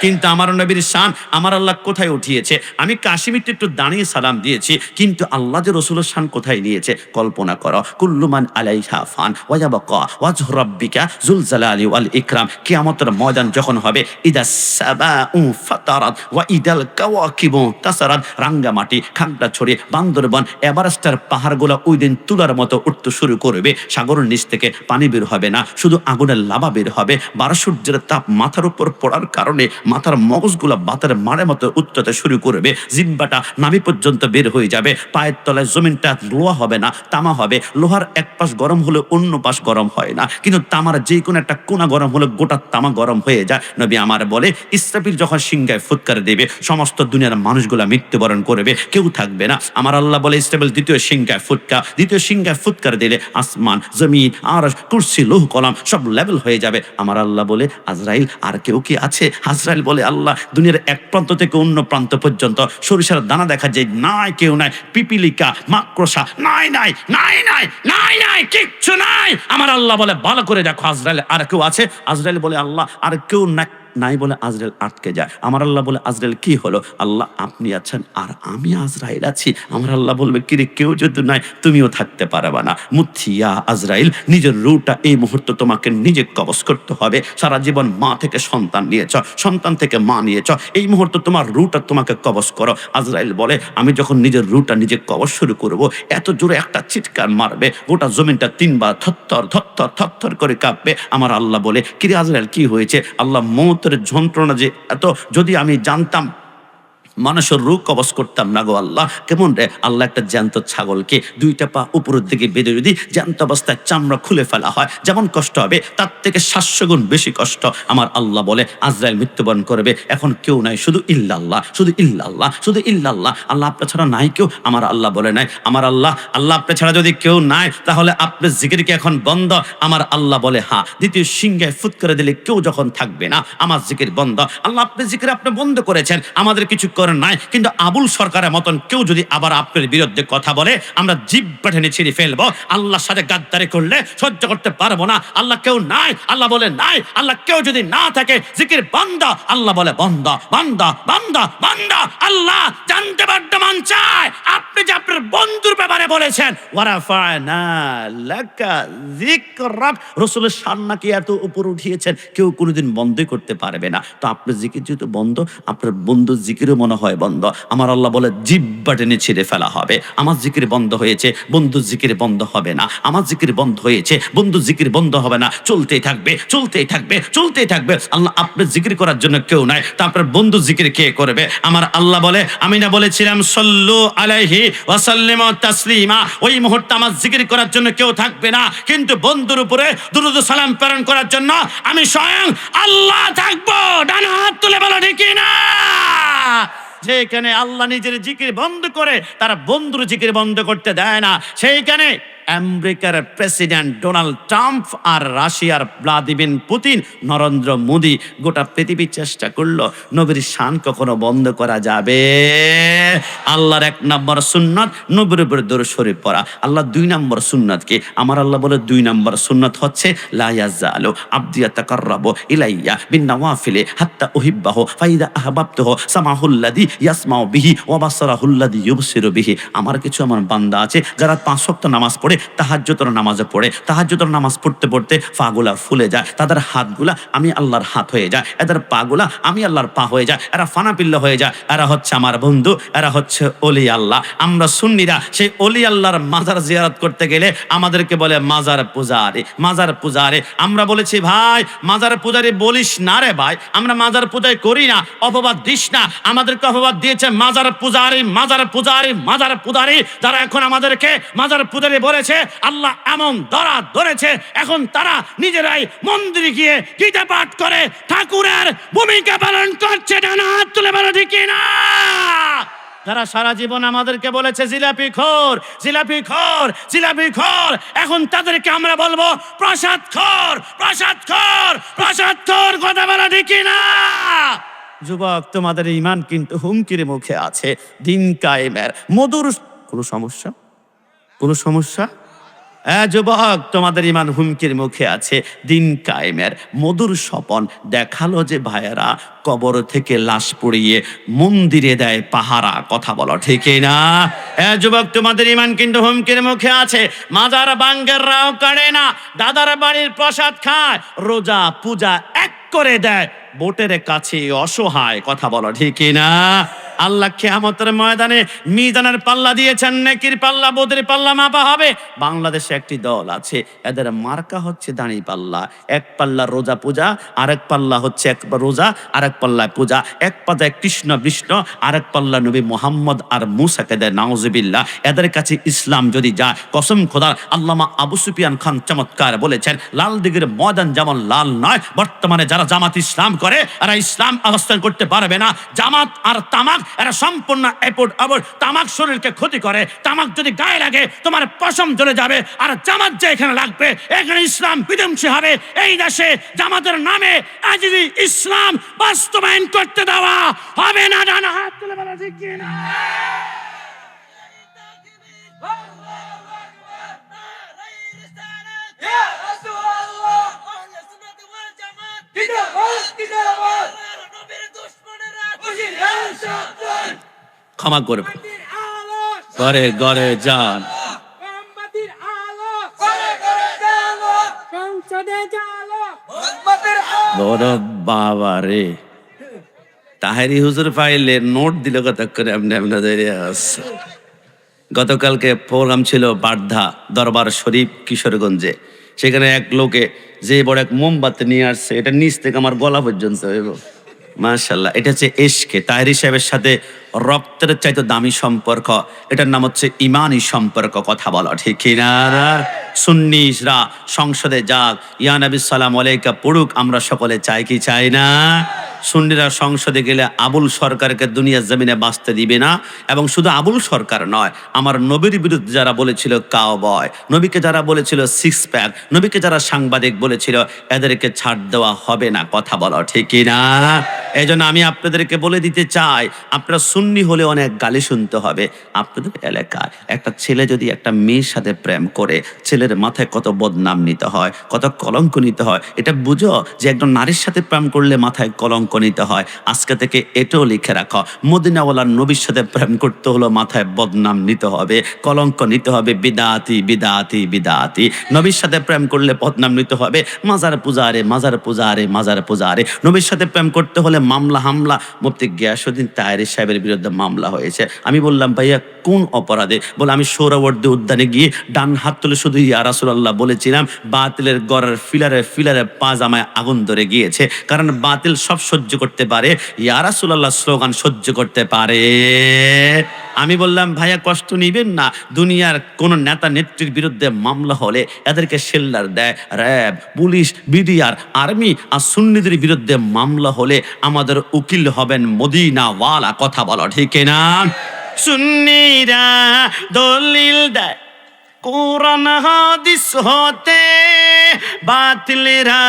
Speaker 1: কিন্তু আমার নবীর শান আমার আল্লাহ কোথায় উঠিয়েছে? আমি কাশ্মীরতে একটু দাঁড়িয়ে সালাম দিয়েছি, কিন্তু আল্লাহ যে রাসূলের শান কোথায় নিয়েছে কল্পনা করো। কুল্লু মান আলাইহা ফান ওয়া ইয়াবকা ওয়াজহু রাব্বিকা যুল জালালি ওয়াল ইকরাম। কিয়ামতের ময়দান যখন হবে, ইদা সাবাউ ফাতারাত ওয়া ইদাল কাওয়াকিবু তাসারাত, রাঙ্গামাটি, খাগড়াছড়ি, বান্দরবান, এভারেস্টের পাহাড়গুলো ওই দিন তুলার মতো উঠতে শুরু করবে। সাগরের নিচ থেকে পানি বের হবে না, শুধু আগুনের লাভা বের হবে। 12 সূর্যের তাপ মাথার উপর পড়ার কারণে মাথার মগজগুলো বাতের মারের মতো উঠতে শুরু করবে, জিহ্বাটা নাভি পর্যন্ত বের হয়ে যাবে। পায়ের তলায় জমিনটা লোহা হবে না, তামা হবে। লোহার এক পাশ গরম হলে অন্য পাশ গরম হয় না, কিন্তু তামার যে কোনো একটা কোনা গরম হলে গোটা তামা গরম হয়ে যায়। নবী আমার বলে ইসরাফিল যখন সিংহায় ফুৎকার দেবে সমস্ত দুনিয়ার মানুষগুলা মৃত্যুবরণ করবে, কেউ থাকবে না। আমার আল্লাহ বলে ইসরাফিল দ্বিতীয় সিংহায় ফুৎকার দিলে আসমান জমিন আর কুরসি লৌহ কলম সব লেভেল হয়ে যাবে। আমার আল্লাহ বলে আজরাইল আর কেউ কি আছে? আজরাইল বলে আল্লাহ দুনিয়ার এক প্রান্ত থেকে অন্য প্রান্ত পর্যন্ত সরিষার দানা দেখা যায়, নাই কেউ নাই, পিপিলিকা মাকড়সা নাই নাই নাই নাই নাই নাই কিচ্ছু নাই। আমার আল্লাহ বলে ভালো করে দেখো আজরাইল আর কেউ আছে? আজরাইল বলে আল্লাহ আর কেউ নাই বলে আজরাইল আটকে যায়। আমার আল্লাহ বলে আজরাইল কি হলো? আল্লাহ আপনি আছেন আর আমি আজরাইল আছি। আমার আল্লাহ বলবে কিরে কেউ যদি নাই তুমিও থাকতে পারবা না। মুথিয়া আজরাইল নিজের রূহটা এই মুহূর্তে তোমাকে নিজে কবজ করতে হবে। সারা জীবন মা থেকে সন্তান নিয়েছ, সন্তান থেকে মা নিয়েছ, এই মুহূর্তে তোমার রূহটা তোমাকে কবজ করো। আজরাইল বলে আমি যখন নিজের রূহটা নিজে কবজ শুরু করব এত জোরে একটা চিৎকার মারবে গোটা জমিনটা তিনবার থরথর থরথর থরথর করে কাঁপবে। আমার আল্লাহ বলে কিরে আজরাইল কি হয়েছে? আল্লাহ মৌতের যন্ত্রণা যে এত, যদি আমি জানতাম মানুষের রূহ কবজ করতাম না গো আল্লাহ। কেমন রে? আল্লাহ একটা জ্যান্ত ছাগলকে দুইটা পা উপরের দিকে বেঁধে যদি জ্যান্ত অবস্থায় চামড়া খুলে ফেলা হয় যেমন কষ্ট হবে তার থেকে 700 গুণ বেশি কষ্ট আমার আল্লাহ বলে আজরাইল মৃত্যুবরণ করবে। এখন কেউ নাই, শুধু ইল্লাল্লাহ, শুধু ইল্লাল্লাহ, শুধু ইল্লাল্লাহ। আল্লাহ আপনার ছাড়া নাই কেউ? আমার আল্লাহ বলে নাই। আমার আল্লাহ আপনার ছাড়া যদি কেউ নাই তাহলে আপনার জিকির কি এখন বন্ধ? আমার আল্লাহ বলে হ্যাঁ। দ্বিতীয় সিংহায় ফুৎ করে দিলে কেউ যখন থাকবে না আমার জিকির বন্ধ। আল্লাহ আপনার জিকির আপনি বন্ধ করেছেন, আমাদের কিছু নাই, কিন্তু আবুল সরকারের মতন কেউ যদি আবার আপনার বিরুদ্ধে কথা বলে আমরা জিহ্বা টেনে ছিঁড়ে ফেলবো। আল্লাহর সাথে গাদ্দারি করলে সহ্য করতে পারবো না। আল্লাহ কেউ নাই, আল্লাহ বলে নাই। আল্লাহ কেউ যদি না থাকে জিকির বন্ধ। আল্লাহ বলে বন্ধ বন্ধ বন্ধ বন্ধ। আল্লাহ জানতে বর্তমান চায় আপনি যে আপনার বন্ধুর ব্যাপারে বলেছেন ওয়ারাফানা লাকা যিকরাক, রাসূলের শান নাকি এত উপর উঠিয়েছেন কেউ কোনোদিন বন্ধই করতে পারবে না। তো আপনার জিকির যেহেতু বন্ধ, আপনার বন্ধুর জিকিরও মনে হয় বন্ধ। আমার আল্লাহ বলে জিহ্বা টেনে ছিঁড়ে ফেলা হবে। আমার জিকির বন্ধ হয়েছে, বন্ধুর জিকির বন্ধ হবে না। আমার জিকির বন্ধ হয়েছে, বন্ধুর জিকির বন্ধ হবে না। চলতেই থাকবে চলতেই থাকবে চলতেই থাকবে। আল্লাহ আপনার জিকির করার জন্য কেউ নাই, তা আপনার বন্ধুর জিকির কে করবে? আমার আল্লাহ বলে আমি না বলেছিলাম সাল্লু আলাইহি ওয়া সাল্লিমু তাসলিমা, ওই মুহূর্তে আমার জিকির করার জন্য কেউ থাকবে না, কিন্তু বন্ধুর উপরে দুরূদ ও সালাম প্রেরণ করার জন্য আমি স্বয়ং আল্লাহ থাকবো। ডান হাত তুলে বলো ঠিক না? যেখানে আল্লাহ নিজের জিকির বন্ধ করে তারা বন্ধুর জিকির বন্ধ করতে দেয় না, সেইখানে আমেরিকার প্রেসিডেন্ট ডোনাল্ড ট্রাম্প আর রাশিয়ার ভ্লাদিমির পুতিন, নরেন্দ্র মোদি গোটা পৃথিবী চেষ্টা করলো নবীর শান কখনো বন্ধ করা যাবে? আল্লাহর 1 নম্বর সুন্নাত নবীর উপর দরুদ শরীফ পড়া। আল্লাহ 2 নম্বর সুন্নাত কি? আমার আল্লাহ বলে 2 নম্বর সুন্নাত হচ্ছে লা ইয়াজালু আবদি ইয়াতাকাররাবু ইলাইয়া বিন নওয়াফিলি হাত্তা উহিব্বাহু ফাইদা আহবাবতুহু সামাহুল্লাযী ইয়াসমাউ বিহি ওয়া বাসারাহুল্লাযী ইউবসিরু বিহি। আমার কিছু আমার বান্দা আছে যারা 5 ওয়াক্ত নামাজ পড়ে, তাহাজ্জুদের নামাজে পড়ে, তাহাজ্জুদের নামাজ পড়তে পড়তে পাগুলা ফুলে যায়, তাদের হাতগুলা আমি আল্লাহর হাত হয়ে যায়, এদের পাগুলা আমি আল্লাহর পা হয়ে যায়, এরা ফানাপিল্লা হয়ে যায়, এরা হচ্ছে আমার বন্ধু, এরা হচ্ছে ওলি আল্লাহ। আমরা সুন্নিরা সেই ওলি আল্লাহর মাজার জিয়ারত করতে গেলে আমাদেরকে বলে মাজার পূজারি, মাজার পূজারি। আমরা বলেছি ভাই মাজার পূজারি বলিস না রে ভাই, আমরা মাজার পূজাই করি না, অপবাদ দিস না। আমাদেরকে অপবাদ দিয়েছে মাজার পূজারি, মাজার পূজারি, মাজার পূজারি। যারা এখন আমাদেরকে মাজার পূজারি বলেছে আল্লাহ এমন ধরেছে, এখন তারা নিজেরাই মন্দিরে গিয়ে গীতা পাঠ করে ঠাকুরের ভূমিকা পালন করছে। ডান হাত তুলে বলো ঠিক না? যারা সারা জীবন আমাদেরকে বলেছে জিলাপি খোর, জিলাপি খোর, জিলাপি খোর, এখন তাদেরকে আমরা বলবো প্রসাদ খোর, প্রসাদ খোর, প্রসাদ খোর। কথা বলা ঠিক না? যুবক তোমাদের ঈমান কিন্তু হুমকির মুখে আছে। দিন কায়েমের মধুর কোনো সমস্যা? কোনো সমস্যা? যুবক তোমাদের ঈমান হুমকির মুখে আছে। দিন কায়েমের মধুর স্বপন দেখালো যে ভাইয়েরা কবর থেকে লাশ পড়িয়ে মন্দিরে দেয় পাহারা। কথা বলো ঠিক না? যুবক তোমাদের ঈমান কিন্তু হুমকির মুখে আছে। মাজার বাঙ্গের রাও কাড়ে না, দাদার বাড়ির প্রসাদ খায়, রোজা পূজা এক করে দেয়, বোটের কাছে অসহায়। কথা বলো ঠিক না? আল্লাহ কিয়ামতের ময়দানে মিজানের পাল্লা দিয়েছেন, নেকির পাল্লা বদের পাল্লা মাপা হবে। বাংলাদেশে একটি দল আছে, এদের মার্কা হচ্ছে দাঁড়ি পাল্লা। এক পাল্লা রোজা পূজা, আরেক পাল্লা হচ্ছে এক রোজা, আরেক পাল্লা পূজা। এক পাল্লায় কৃষ্ণ বিষ্ণু, আরেক পাল্লা নবী মোহাম্মদ আর মুসাকে দেয়, নাউজুবিল্লাহ। এদের কাছে ইসলাম যদি যায়, কসম খোদার, আল্লামা আবু সুফিয়ান খান চমৎকার বলেছেন, লাল দিঘির ময়দান যেমন লাল নয়, বর্তমানে যারা জামাত ইসলাম করে এরা ইসলাম অবস্থান করতে পারবে না। জামাত আর তামাক এরা সম্পূর্ণ এপট আবার। তামাক শরীরকে ক্ষতি করে, তামাক যদি গায়ে লাগে তোমার পশম চলে যাবে। আর জামাত যে এখানে লাগবে, এখানে ইসলাম বিধ্বংসী হবে। এই দেশে জামাতের নামে আজই ইসলাম বাস্তবায়ন করতে দেওয়া হবে না। ডানা হাত তুলে বলা ঠিক কি না?
Speaker 2: يا رسول الله জিন্দাবাদ
Speaker 1: ক্ষমা করবে, ঘরে ঘরে যান। বড় বাবা রে, তাহেরি হুজুর পাইলে নোট দিল কত করে এমনি এমনি আসছে। গতকালকে প্রোগ্রাম ছিল বাড্ডা দরবার শরীফ কিশোরগঞ্জে। সেখানে এক লোকে যে বড় এক মোমবাতি নিয়ে আসছে, এটা নিচ থেকে আমার গলা পর্যন্ত হইব। মাশাল্লাহ, এটা হচ্ছে এশকে তাহেরি সাহেবের সাথে রক্তের চাইতে দামি সম্পর্ক। এটার নাম হচ্ছে ইমানি সম্পর্ক। কথা বলো ঠিক কিনা? সুন্নিরা সংসদে যাক, ইয়া নবী সালাম আলাইকা পড়ুক, আমরা সকলে চাই কি চাই না? সুন্নিরা সংসদে গেলে আবুল সরকারকে দুনিয়ার জমিনে বাঁচতে দিবে না। এবং শুধু আবুল সরকার নয়, আমার নবীর বিরুদ্ধে যারা বলেছিল কাউবয়, নবীকে যারা বলেছিল সিক্স প্যাক, নবীকে যারা সাংবাদিক বলেছিল, এদেরকে ছাড় দেওয়া হবে না। কথা বলো ঠিক কিনা? এই জন্য আমি আপনাদেরকে বলে দিতে চাই, আপনারা সুন্নি হলে অনেক গালি শুনতে হবে। আপনাদের এলাকায় একটা ছেলে যদি একটা মেয়ের সাথে প্রেম করে, ছেলের মাথায় কত বদনাম নিতে হয়, কত কলঙ্ক নিতে হয়। এটা বুঝো যে একজন নারীর সাথে প্রেম করলে মাথায় কলঙ্ক নিতে হয়। আজকে থেকে এটাও লিখে রাখো, মদিনাওয়ালার নবীর সাথে প্রেম করতে হলো মাথায় বদনাম নিতে হবে, কলঙ্ক নিতে হবে। বিদাতি বিদাতি বিদাতি। নবীর সাথে প্রেম করলে বদনাম নিতে হবে। মাজার পূজারে মাজার পূজারে মাজার পূজারে। নবীর সাথে প্রেম করতে হলে মামলা হামলা। মুফতি গিয়াসউদ্দিন তাহেরি সাহেবের বিরুদ্ধে মামলা হয়েছে। আমি বললাম, ভাইয়া কোন অপরাধে? বলে, আমি সোহরাওয়ার্দী উদ্যানে গিয়ে ডান হাত তুলে শুধু ইয়া রাসূলুল্লাহ বলেছিলাম, বাতিলের গড়ের ফিলারে ফিলারে পাজামায় আগুন ধরে গিয়েছে। কারণ বাতিল সব সহ্য করতে পারে, ইয়া রাসূলুল্লাহ স্লোগান সহ্য করতে পারে। আমি বললাম, ভাইয়া কষ্ট নিবেন না। দুনিয়ার কোন নেতা নেত্রীর বিরুদ্ধে মামলা হলে এদেরকে শেল্টার দেয় র্যাব, পুলিশ, বিডিআর, আর্মি। আর সুন্নিদের বিরুদ্ধে মামলা হলে আমাদের উকিল হবেন মদিনাওয়ালা। কথা বলো ঠিক না? সুন্নিরা দলিল দেয় কোরআন হাদিস হতে, বাতিলেরা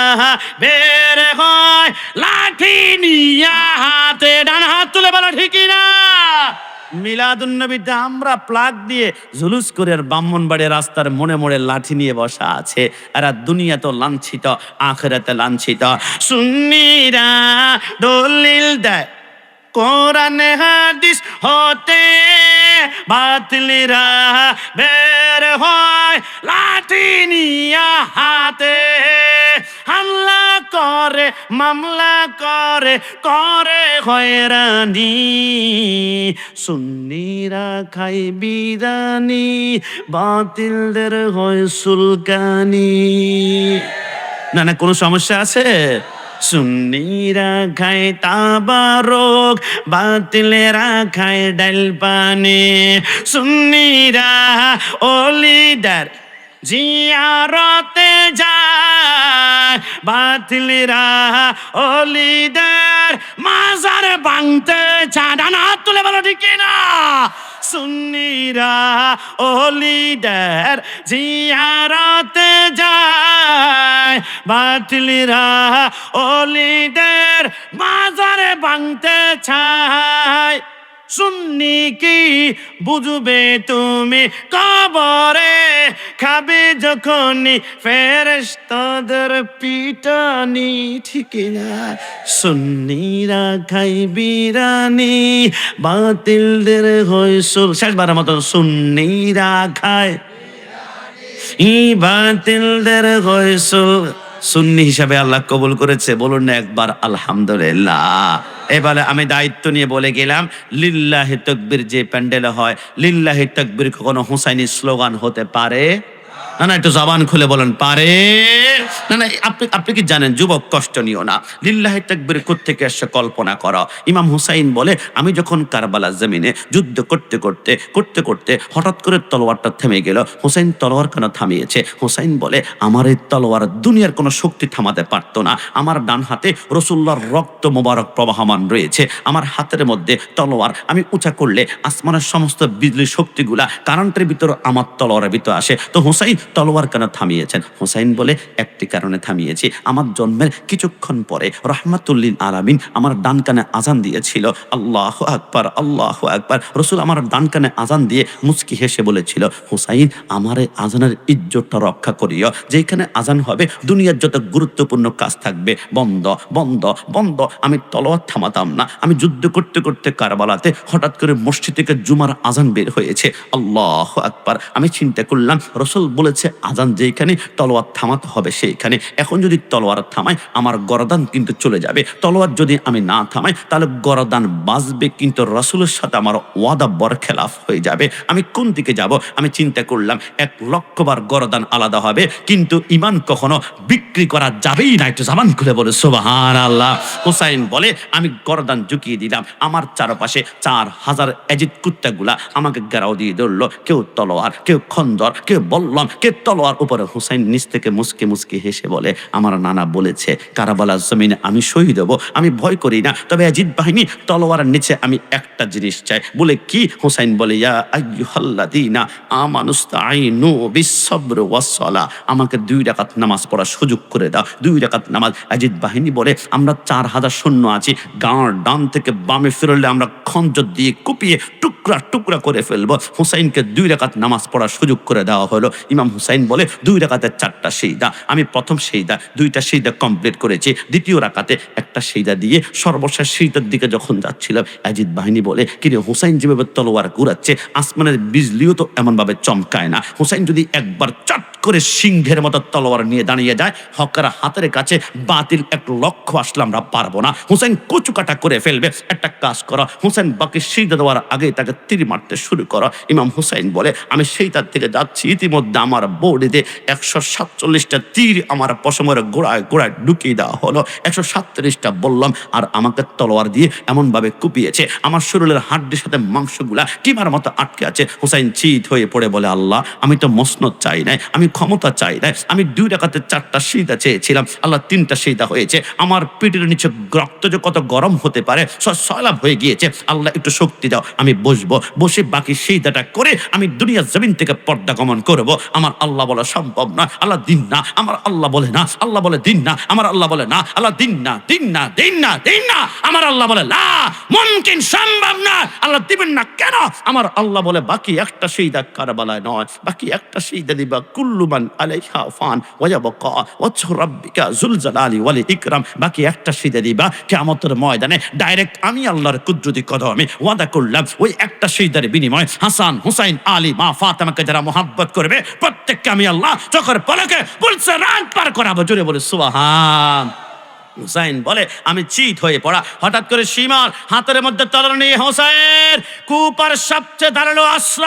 Speaker 1: বের হয় লাঠি নিয়া হাতে। ডান হাত তুলে বলো ঠিক না? মিলাদুন্নবীতে আমরা প্লাগ দিয়ে জুলুস করে, আর ব্রাহ্মণবাড়িয়া রাস্তার মোড়ে মোড়ে লাঠি নিয়ে বসা আছে। এরা দুনিয়া তো লাঞ্ছিত, আখিরাতে লাঞ্ছিত। সুন্নিরা দলিল দেয় কোরআন হাদিস হতে, বাতিলেরা বের হয় লাঠি নিয়া হাতে। হামলা করে মামলা করে, করে হয়রানি। সুন্নিরা খাই বিরানি, বাতিলদের হয় সুলকানি। না না, কোনো সমস্যা আছে? সুন্নিরা খায় তাবারক, বাতিলেরা খায় ডাল পানি। সুন্নিরা ওলিদের জিয়ারতে যায়, বাতিলেরা ওলিদের মাজার ভাঙতে চায়। ডান হাত তুলে বলো ঠিক না? সুন্নিরা ওলিদের জিয়ারতে যায়, বাতিলেরা ওলিদের মাজারে ভাঙতে চায়। সুন্নি কি বুঝবে তুমি কবরে, খাবে যখনই ফেরেশতাদের পিটানি। ঠিক না? সুন্নিরা খাই বিরানি, বাতিলদের হয় সুল। শেষবারের মতো, সুন্নিরা খায় বাতিলদের হয় সুল। সুন্নি হিসাবে আল্লাহ কবুল করেছে, বলুন না একবার আলহামদুলিল্লাহ। এবারে আমি দায়িত্ব নিয়ে বলে গেলাম, লিল্লাহি তাকবীর যে প্যান্ডেলে হয়, লিল্লাহি তাকবীর কখনো হুসাইনি স্লোগান হতে পারে না? না, একটু জবান খুলে বলেন, পারে না? না, আপনি কি জানেন যুবক, কষ্ট নিও না, লিল্লাহি তাকবীর কোত্থেকে এসে কল্পনা করো। ইমাম হুসাইন বলে, আমি যখন কারবালা জমিনে যুদ্ধ করতে করতে করতে করতে হঠাৎ করে তলোয়ারটা থেমে গেল। হুসাইন তলোয়ার কেন থামিয়েছে? হুসাইন বলে, আমার এই তলোয়ার দুনিয়ার কোনো শক্তি থামাতে পারতো না। আমার ডান হাতে রাসূলুল্লাহর রক্ত মোবারক প্রবাহমান রয়েছে, আমার হাতের মধ্যে তলোয়ার, আমি উঁচা করলে আসমানের সমস্ত বিজলি শক্তিগুলা কারেন্টের ভিতর আমার তলোয়ারের ভিতর আসে। তো হুসাইন তলোয়ার কেন থামিয়েছেন? হুসাইন বলে, একটি কারণে থামিয়েছি, আমার জন্মের কিছুক্ষণ পরে রহমাতুল্লিল আলামিন আমার ডান কানে আজান দিয়েছিল, আল্লাহু আকবার আল্লাহু আকবার। রাসূল আমার ডান কানে আজান দিয়ে মুচকি হেসে বলেছিল, হুসাইন, আমার এই আজানের ইজ্জতটা রক্ষা করিও, যেখানে আজান হবে দুনিয়ার যত গুরুত্বপূর্ণ কাজ থাকবে বন্ধ বন্ধ বন্ধ। আমি তলোয়ার থামাতাম না। আমি যুদ্ধ করতে করতে কারবালাতে হঠাৎ করে মসজিদ থেকে জুমার আজান বের হয়েছে, আল্লাহু আকবার। আমি চিন্তা করলাম, রাসূল বলেছে আজান যেখানে তলোয়ার থামাতে হবে সেইখানে। এখন যদি তলোয়ার থামাই আমার গরদান কিন্তু চলে যাবে, তলোয়ার যদি আমি না থামাই তাহলে গরদান বাঁচবে, কিন্তু রাসূলের সাথে আমার ওয়াদা বরখেলাফ হয়ে যাবে। আমি কোন দিকে যাব? আমি চিন্তা করলাম, 1,00,000 বার গরদান আলাদা হবে, কিন্তু ঈমান কখনো বিক্রি করা যাবেই না। একটু জবান খুলে বলে সুবহানাল্লাহ। হুসাইন বলে, আমি গরদান ঝুঁকিয়ে দিলাম, আমার চারপাশে 4,000 এজিদ কুত্তাগুলা আমাকে ঘেরাও দিয়ে ধরলো, কেউ তলোয়ার, কেউ খন্দর, কেউ বল্লম, কেউ তলোয়ার উপরে। হুসাইন নিচ থেকে মুসকে মুসকে হেসে বলে, আমার নানা বলেছে কারবালার জমিনে আমি শহীদ হব, আমি ভয় করি না, তবে এজিদ বাহিনী তলোয়ারের নিচে আমি একটা জিনিস চাই। বলে, কি? হুসাইন বলে, ইয়া আইয়ুহাল্লাযীনা আমানুস্তাঈনু বিস-সাবর ওয়াস-সালাহ, আমাকে 2 রাকাত নামাজ পড়ার সুযোগ করে দাও, 2 রাকাত নামাজ। এজিদ বাহিনী বলে, আমরা 4,000 সৈন্য আছি, গাঁর ডান থেকে বামে ফিরলে আমরা খঞ্জর দিয়ে কুপিয়ে টুকরা টুকরা করে ফেলবো। হুসাইনকে 2 রাকাত নামাজ পড়ার সুযোগ করে দেওয়া হলো। ইমাম হুসাইন বলে, 2 রাকাতে 4টা সিজদা, আমি প্রথম সিজদা 2টা সিজদা কমপ্লিট করেছি, দ্বিতীয় রাকাতে একটা সিজদা দিয়ে সর্বশেষ সিজদার দিকে যখন যাচ্ছিলাম, এজিদ বাহিনী বলে, কিরে হুসাইন যেভাবে তলোয়ার ঘুরাচ্ছে আসমানের বিজলিও তো এমন ভাবে চমকায় না। হুসাইন যদি একবার চট করে সিংহের মতো তলোয়ার নিয়ে দাঁড়িয়ে যায়, হকের হাতের কাছে বাতিল 1,00,000 আসলে আমরা পারবো না। হুসাইন কচুকাটা করে ফেলবে। একটা কাজ করো, হুসাইন বাকি সিজদা দেওয়ার আগে তাকে তীর মারতে শুরু করো। ইমাম হুসাইন বলে, আমি সেই তার থেকে যাচ্ছি, ইতিমধ্যে আমার বডিতে 147টা তীর আমার পশমের গোড়ায় গোড়ায় ঢুকিয়ে দেওয়া হলো। 137টা বললাম, আর আমাকে তলোয়ার দিয়ে এমন ভাবে কুপিয়েছে আমার শরীরের হাড্ডির সাথে মাংসগুলা টিমার মতো আটকে আছে। হুসাইন চিত হয়ে পড়ে বলে, আল্লাহ, আমি তো মসনদ চাই নাই, আমি ক্ষমতা চাই নাই, আমি 2 রাকাতে 4টা সিজদা চেয়েছিলাম, আল্লাহ 3টা সিজদা হয়েছে। আমার পেটের নিচে রক্ত যে কত গরম হতে পারে সয়লাব হয়ে গিয়েছে, আল্লাহ একটু শক্তি দাও, আমি বসবো, বসে বাকি সিজদাটা করে আমি দুনিয়ার জমিন থেকে পর্দা গমন করব। আমার আল্লাহ বলা সম্ভব না, আল্লাহ দিন না, আমার আল্লাহ বলে না, আল্লাহ বলে দিন না, আমার আল্লাহ বলে না, আল্লাহ দিন না দিন না দিন না দিন না, আমার আল্লাহ বলে লা মুমকিন, সম্ভব না, আল্লাহ দিবেন না কেন? আমার আল্লাহ বলে, বাকি একটা সিজদা কারবালায় নয়, বাকি একটা সিজদা দিবা কুল্লু মান আলাইহা ফান ওয়া ইয়াবকা ওয়াজহু রাব্বিকা যুল জালালি ওয়াল ইকরাম, বাকি একটা সিজদা দিবা কিয়ামতের ময়দানে। ডাইরেক্ট আমি আল্লাহর কুদরতি কদমে ওয়াদা করলাম, ওই একটা সিজদার বিনিময়ে হাসান, হুসাইন, আলী, মা ফাতেমাকে যারা মোহাব্বত করবে প্রত্যেককে আমি আল্লাহ চোখের পলকে বলছে রাত পার করাবো। জোরে বলে সুবহান। হুসাইন বলে, আমি চিত হয়ে পড়া, হঠাৎ করে সীমার হাতের মধ্যে তলোয়ার নিয়ে, হুসাইন, কুপার সবচেয়ে ধারালো অস্ত্র,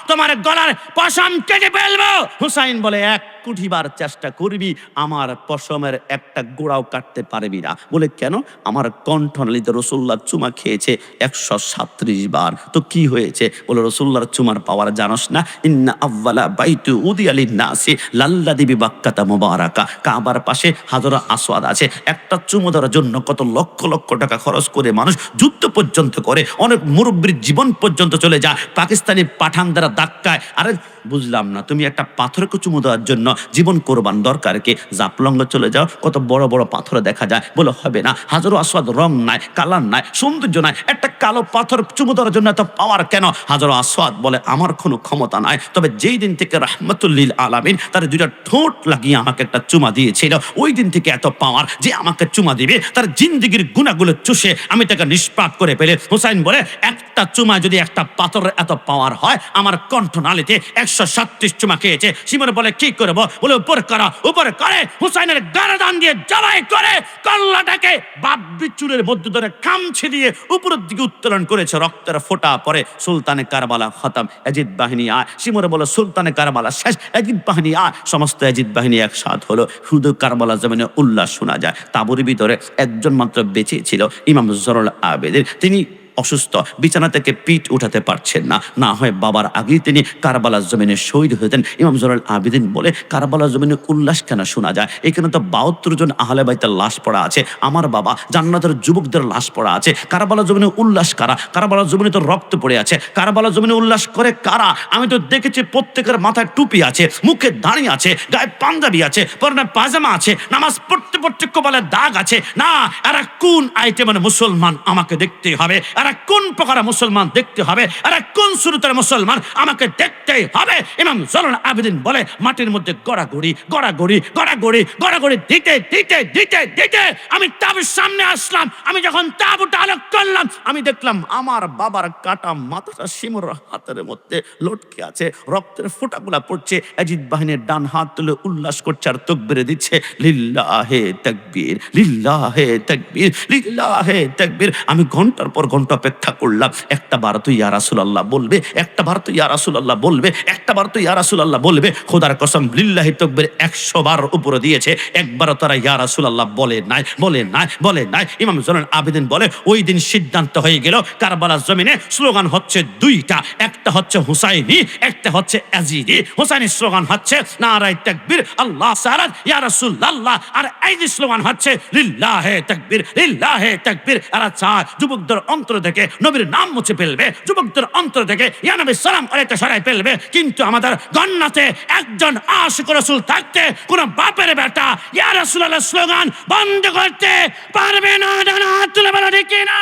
Speaker 1: তোমার গলার পশম কেটে ফেলবো। হুসাইন বলে, 1 কোটিবার চেষ্টা করবি, আমার পশমের একটা গোড়াও কাটতে পারবি না। বলে, কেন? আমার কণ্ঠনালীতে রাসূলুল্লাহ চুমা খেয়েছে 137 বার। তো কি হয়েছে? বলে, রাসূলুল্লাহর চুমার পাওয়ার জানোস না? ইন্না আউয়ালা বাইতু উদিয়া লিন-নাসি লাল্লাযী বিবাক্কাতা মুবারাকা, কাবার পাশে হাজরা আসওয়াদ আছে, একটা চুমু দেওয়ার জন্য কত লক্ষ লক্ষ টাকা খরচ করে মানুষ যুদ্ধ পর্যন্ত করে, অনেক মুরব্বীর জীবন পর্যন্ত চলে যায় পাকিস্তানি পাঠান দ্বারা ধাক্কায়। আরে বুঝলাম না, তুমি একটা পাথরকে চুমু দেওয়ার জন্য জীবন কোরবান দরকার কি? জাফলঙ্গ চলে যাও, কত বড় বড় পাথর দেখা যায়। বলে, হবে না, হাজর আসওয়াদ রং নাই, কালার নাই, সৌন্দর্য নাই, একটা কালো পাথর চুমু দেওয়ার জন্য এত পাওয়ার কেন? হাজর আসওয়াদ বলে, আমার কোনো ক্ষমতা নাই, তবে যেই দিন থেকে রাহমাতুল্লিল আলামিন তার 2টা ঠোঁট লাগিয়ে আমাকে একটা চুমা দিয়েছিল, ওই দিন থেকে এত পাওয়ার, যে আমাকে চুমা দিবে তার জিন্দেগির গুণাগুলো চুষে আমি তাকে নিষ্পাপ করে ফেলে। হুসাইন বলে, একটা চুমা যদি একটা পাথরের এত পাওয়ার হয়, আমার কণ্ঠনালীতে 137 চুমা খেয়েছে। শিমুর বলে কি করব? বলে উপর করা, উপর করে হুসাইনের গর্দান দিয়ে জবাই করে কল্লাটাকে বাব্বি চুলের মধ্যে ধরে খামছে দিয়ে উপরের দিকে উত্তোলন করেছে। রক্তের ফোঁটা পরে সুলতানে কারবালা খতম। এজিদ বাহিনী আয়। শিমুর বলে সুলতানে কারবালা শেষ, এজিদ বাহিনী আয়। সমস্ত এজিদ বাহিনী একসাথ হলো। শুধু কারবালা জমিনে উল্লাস শোনা যায়। তাঁবুর ভিতরে একজন মাত্র বেঁচে ছিল, ইমাম জয়নুল আবেদিন। তিনি অসুস্থ, বিছানা থেকে পিঠ উঠাতে পারছেন না। না হয় বাবার আগেই তিনি কারবালার জমিনে শহীদ হতেন। ইমাম জয়নুল আবেদিন বলে কারবালার জমিনে উল্লাস কেন শোনা যায়? এখানে তো 72 জন আহলে বাইতের লাশ পড়া আছে। আমার বাবা জান্নাতের যুবকদের লাশ পড়া আছে। কারবালার জমিনে উল্লাস কারা? কারবালার জমিনে তো রক্ত পড়ে আছে। কারবালার জমিনে উল্লাস করে কারা? আমি তো দেখেছি প্রত্যেকের মাথায় টুপি আছে, মুখে দাঁড়ি আছে, গায়ে পাঞ্জাবি আছে, পরনে পাজামা আছে, নামাজ পড়তে পড়তে কপালে দাগ আছে। না, এরা কোন আইটেমের মুসলমান আমাকে দেখতে হবে। এরা কোন প্রকার মুসলমান দেখতে হবে। এরা কোন সুরতের মুসলমান আমাকে দেখতে হবে। ইমাম জয়নুল আবেদিন বলে মাটির মধ্যে গড়াগড়ি গড়াগড়ি গড়াগড়ি গড়াগড়ি দিতে দিতে দিতে দিতে আমি তাঁবুর সামনে আসলাম। আমি যখন তাঁবুটা আলোক করলাম, আমি দেখলাম আমার বাবার কাটা মাথাটা শিমুর হাতের মধ্যে লটকে আছে, রক্তের ফোঁটাগুলা পড়ছে। এজিদ বাহিনীর ডান হাত তুলে উল্লাস করছে আর তাকবীর দিচ্ছে, লিল্লাহে তাকবীর, লিল্লাহে তাকবীর, লিল্লাহে তাকবীর। আমি ঘন্টার পর ঘন্টা অপেক্ষা করলাম। একটা বার তো ইয়া রাসূলুল্লাহ বলবে, একটা বার তো ইয়া রাসূলুল্লাহ বলবে, একটা বার তো ইয়া রাসূলুল্লাহ বলবে। খোদার কসম, লিল্লাহি তাকবীর 100 বার উপরে দিয়েছে, একবারও তারা ইয়া রাসূলুল্লাহ বলে নাই, বলে নাই, বলে নাই। ইমাম জয়নুল আবেদিন বলে ওই দিন সিদ্ধান্ত হয়ে গেল কারবালার জমিনে স্লোগান হচ্ছে দুইটা, একটা হচ্ছে হুসাইনি, একটা হচ্ছে এজিদি। হুসাইনি স্লোগান হচ্ছে নারায়ে তাকবীর, আল্লাহ সালাত ইয়া রাসূলুল্লাহ, আর এজিদি স্লোগান হচ্ছে লিল্লাহে তাকবীর, লিল্লাহে তাকবীর। এরা চায় যুবকদের অন্তর থেকে নবীর নাম মুছে ফেলবে, যুবকদের অন্তর থেকে ইয়া নবী সালাম আলাইকে সরাই ফেলবে। কিন্তু আমাদের গন্নাতে একজন আশিক রাসূল থাকতে কোন বাপের বেটা ইয়া রাসূলুল্লাহ স্লোগান বন্ধ করতে পারবে না। ডান হাত তুলে বলো ঠিক কিনা?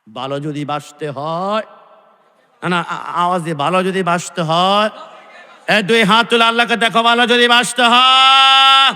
Speaker 1: ভালো যদি বাসতে হয়, না আওয়াজ দিয়ে, ভালো যদি বাসতে হয়, দুই হাত তুলে আল্লাহকে দেখো, ভালো যদি বাসতে হয়।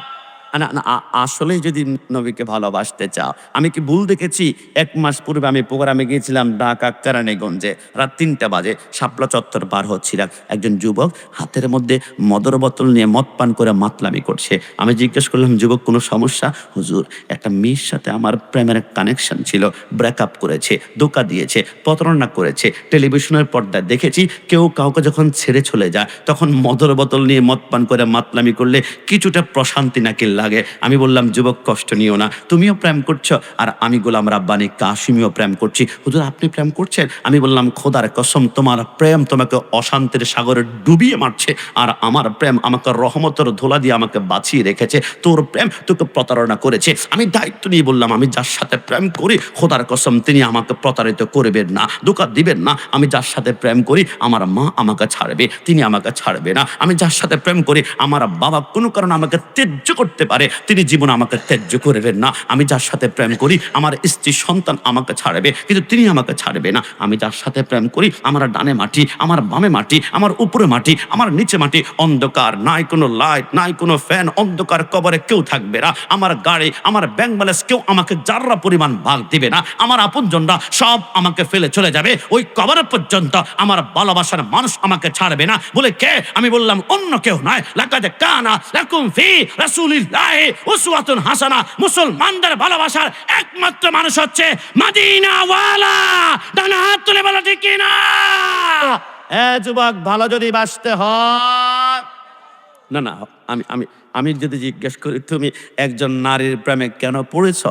Speaker 1: না না, আসলে যদি নবীকে ভালোবাসতে চাও, আমি কি ভুল দেখেছি? 1 মাস পূর্বে আমি প্রোগ্রামে গিয়েছিলাম ঢাকা কেরানীগঞ্জে। রাত 3টা বাজে শাপলা চত্বর পার হচ্ছিলাম। একজন যুবক হাতের মধ্যে মদের বোতল নিয়ে মদ পান করে মাতলামি করছে। আমি জিজ্ঞেস করলাম, যুবক কোনো সমস্যা? হুজুর, একটা মেয়ের সাথে আমার প্রেমের কানেকশন ছিল, ব্রেকআপ করেছে, ধোঁকা দিয়েছে, প্রতারণা করেছে। টেলিভিশনের পর্দায় দেখেছি কেউ কাউকে যখন ছেড়ে চলে যায় তখন মদের বোতল নিয়ে মদ পান করে মাতলামি করলে কিছুটা প্রশান্তি নাকি লাগে। আমি বললাম, যুবক কষ্ট নিও না, তুমিও প্রেম করছো আর আমি গোলাম রাব্বানী কাশিমিও প্রেম করছি। হুজুর, আপনি প্রেম করছেন? আমি বললাম, খোদার কসম, তোমার প্রেম তোমাকে অশান্তির সাগরে ডুবিয়ে মারছে, আর আমার প্রেম আমাকে রহমতের ধোলা দিয়ে আমাকে বাঁচিয়ে রেখেছে। তোর প্রেম তোকে প্রতারণা করেছে। আমি দায়িত্ব নিয়ে বললাম, আমি যার সাথে প্রেম করি খোদার কসম তিনি আমাকে প্রতারিত করবেন না, ধোঁকা দিবেন না। আমি যার সাথে প্রেম করি আমার মা আমাকে ছাড়বে, তিনি আমাকে ছাড়বে না। আমি যার সাথে প্রেম করি আমার বাবা কোনো কারণে আমাকে ত্যায্য করতে পারে, তিনি জীবন আমাকে ত্যায্য করবেন না। আমি যার সাথে প্রেম করি আমার স্ত্রী সন্তান আমাকে ছাড়বে, কিন্তু তিনি আমাকে ছাড়বে না। আমি যার সাথে প্রেম করি আমার ডানে মাটি, আমার বামে মাটি, আমার উপরে মাটি, আমার নিচে মাটি, অন্ধকার, নাই কোনো লাইট, নাই কোনো ফ্যান, অন্ধকার কবরে কেউ থাকবে না। আমার গাড়ি, আমার ব্যাংক ব্যালেন্স কেউ আমাকে যাররা পরিমাণ ভাগ দিবে না। আমার আপনজনরা সব আমাকে ফেলে চলে যাবে, ওই কবর পর্যন্ত আমার ভালোবাসার মানুষ আমাকে ছাড়বে না। বলে কে? আমি বললাম, অন্য কেউ নয়, লাকাদ কানা লাকুম ফি রাসূলিল্লাহি উসওয়াতুন হাসানাহ। মুসলমানদের ভালোবাসার একমাত্র মানুষ হচ্ছে মদিনাওয়ালা। ডান হাত তুলে বলো ঠিক কিনা? যুবক, ভালো যদি বাসতে হয়, না না, আমি আমি আমি যদি জিজ্ঞেস করি তুমি একজন নারীর প্রেমে কেন পড়েছ,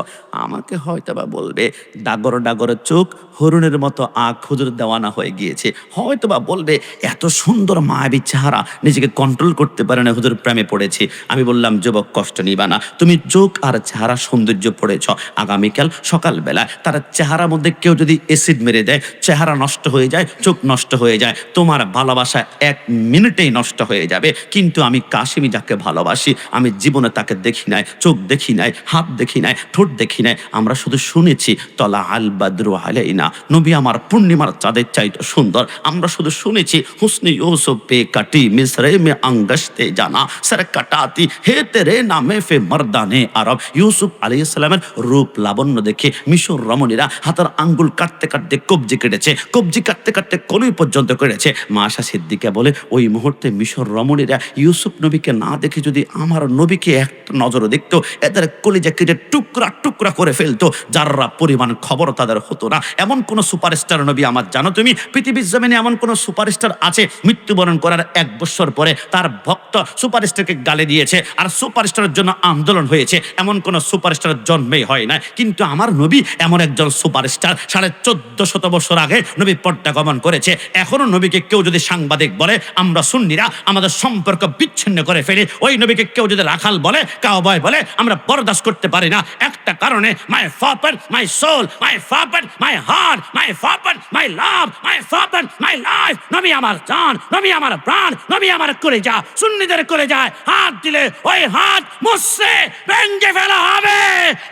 Speaker 1: আমাকে হয়তো বা বলবে ডাগর ডাগর চোখ, হরিণের মতো আঁখ, হুজুর দেওয়ানা হয়ে গিয়েছে। হয়তো বা বলবে এত সুন্দর মায়াবী চেহারা, নিজেকে কন্ট্রোল করতে পারে না, হুজুর প্রেমে পড়েছি। আমি বললাম, যুবক কষ্ট নিবা না, তুমি চোখ আর চেহারা সৌন্দর্য পড়েছ। আগামীকাল সকালবেলা তার চেহারার মধ্যে কেউ যদি অ্যাসিড মেরে দেয়, চেহারা নষ্ট হয়ে যায়, চোখ নষ্ট হয়ে যায়, তোমার ভালোবাসা 1 মিনিটেই নষ্ট হয়ে যাবে। কিন্তু আমি কাশিমি যাকে ভালোবাসি আমি জীবনে তাকে দেখি নাই, চোখ দেখি নাই, হাত দেখি নাই, ঠোঁট দেখি নাই, আমরা শুধু শুনেছি তলা আল বাদরু আলাইনা, নবী আমার পূর্ণিমার চাঁদের চাইতে সুন্দর। আমরা শুধু শুনেছি হুসনে ইউসুফ পে কাটি মিসরে মে আঙ্গশতে জানা সর কাটাতি হে তেরে নামে ফে মর্দানে আরব। ইউসুফ আলাইহিস সালামের রূপ লাবণ্য দেখে মিশর রমণীরা হাতের আঙ্গুল কাটতে কাটতে কবজি কেটেছে, কবজি কাটতে কাটতে কনুই পর্যন্ত কেটেছে। মা আয়েশা সিদ্দিকা বলে ওই মুহূর্তে মিশর রমণীরা ইউসুফ নবীকে না দেখে যদি আমার নবীকে একটা নজরে দেখতো, এদের কলিজা কেটে টুকরা টুকরা করে ফেলতো, যাররা পরিমাণ খবর তাদের হতো না। এমন কোন সুপারস্টার নবী আমার জানো তুমি? পৃথিবীর জমিনে এমন কোন সুপারস্টার আছে মৃত্যুবরণ করার 1 বছর পরে তার ভক্ত সুপারস্টারকে গালি দিয়েছে আর সুপারস্টারের জন্য আন্দোলন হয়েছে? এমন কোন সুপারস্টারের জন্মেই হয় না। কিন্তু আমার নবী এমন একজন সুপারস্টার, 1450 বছর আগে নবী পর্দা গমন করেছে। এখনো নবীকে কেউ যদি সাংবাদিক বলে, আমরা সুন্নিরা আমাদের সম্পর্ক বিচ্ছিন্ন করে ফেলি। ওই নবীকে কেউ যদি রাখাল বলে, কাউবয় বলে, আমরা বরদাস্ত করতে পারি না। একটা কারণে, my father, my soul, my father, my heart, my father, my love, my father, my life. নবী আমার জান, নবী আমার প্রাণ, নবী আমার কলিজা। সুন্নিদের কলিজায় হাত দিলে ওই হাত মুসে ভেঙে ফেলা হবে।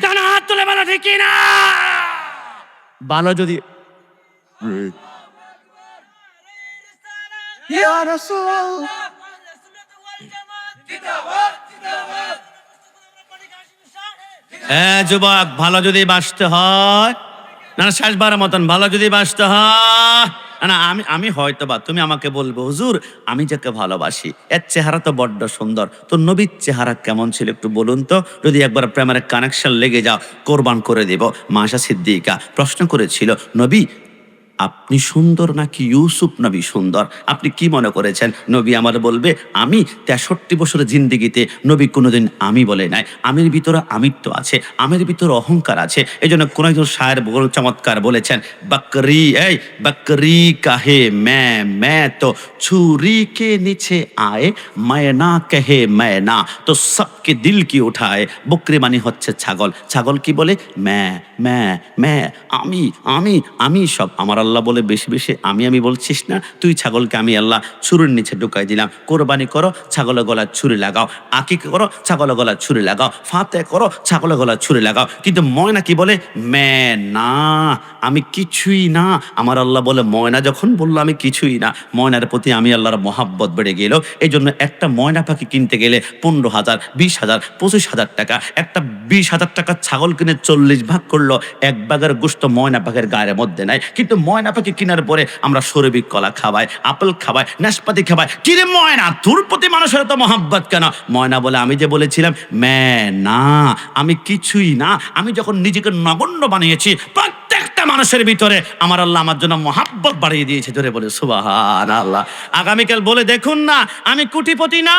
Speaker 1: ডান হাত তুলে বলো ঠিক না? ভালো যদি
Speaker 2: يا رسول الله
Speaker 1: যুবক, ভালো যদি বাঁচতে হয় না, শেষবারের মতন ভালো যদি বাঁচতে হয় না, আমি হয়তো বা তুমি আমাকে বলবো হুজুর আমি যাকে ভালোবাসি এর চেহারা তো বড্ড সুন্দর, তো নবীর চেহারা কেমন ছিল একটু বলুন তো, যদি একবার প্রেমের কানেকশন লেগে যাও কোরবান করে দেব। মা আয়েশা সিদ্দিকা প্রশ্ন করেছিল, নবী আপনি সুন্দর নাকি ইউসুফ নবী সুন্দর? আপনি কি মনে করেছেন? নবী আমার বলবে, আমি 63 বছরের জিন্দিগিতে নবী কোনোদিন আমি বলে নাই। আমের ভিতরে আমিত্ব আছে, আমের ভিতরে অহংকার আছে। এই জন্য কোন একজন শায়ের বড় চমৎকার বলেছেন, বকরি এই বকরি কাহে मैं तो छुरी के नीचे आए मैं ना कहे मैं ना तो सबके दिल की उठाए। বকরি মানে হচ্ছে ছাগল। ছাগল কি বলে? मैं আমি আমি আমি সব আমার আল্লাহ বলে বেশি বেশি আমি বলছিস না? তুই ছাগলকে আমি আল্লাহ ছুরির নিচে ঢুকাই দিলাম। কোরবানি করো, ছাগলের গলায় ছুরি লাগাও। আকিকা করো, ছাগলের গলায় ছুরি লাগাও। ফাতে করো, ছাগলের গলায় ছুরি লাগাও। কিন্তু ময়না কি বলে? না, আমি কিছুই না। আমার আল্লাহ বলে ময়না যখন বললো আমি কিছুই না, ময়নার প্রতি আমি আল্লাহর মহাব্বত বেড়ে গেল। এই জন্য একটা ময়না পাখি কিনতে গেলে 15,000, 20,000, 25,000 টাকা। একটা 20,000 টাকার ছাগল কিনে 40 ভাগ করলো, 1 ভাগের গোশত ময়না পাখির গায়ের মধ্যে নাই। কিন্তু ময়না পাখি কেনার পরে আমরা সরবি কলা খাওয়াই, আপেল খাওয়াই, নাশপাতি খাওয়াই। কিরে ময়না, তোর প্রতি মানুষের তো মহাব্বত কেন? ময়না বলে আমি যে বলেছিলাম না, আমি কিছুই না। আমি যখন নিজেকে নগণ্য বানিয়েছি, প্রত্যেকটা মানুষের ভিতরে আমার আল্লাহ আমার জন্য মহাব্বত বাড়িয়ে দিয়েছে। ধরে বলে সুবহানাল্লাহ। আগামীকাল বলে দেখুন না, আমি কোটিপতি না,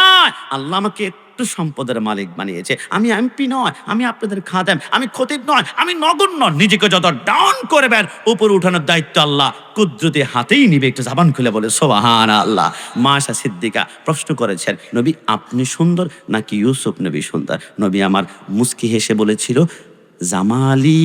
Speaker 1: আল্লাহ আমাকে একটু সম্পদের মালিক বানিয়েছে। আমি এমপি নয়, আমি আপনাদের খাদেম, আমি খতিব নয়, আমি নগণ্য। নিজেকে যত ডাউন করবেন উপরে উঠানোর দায়িত্ব আল্লাহ কুদরতি হাতেই নিবে। একটু জবান খুলে বলে সুবহানাল্লাহ। মা আয়েশা সিদ্দিকা প্রশ্ন করেছেন, নবী আপনি সুন্দর নাকি ইউসুফ নবী সুন্দর? নবী আমার মুস্কি হেসে বলেছিল, জামালি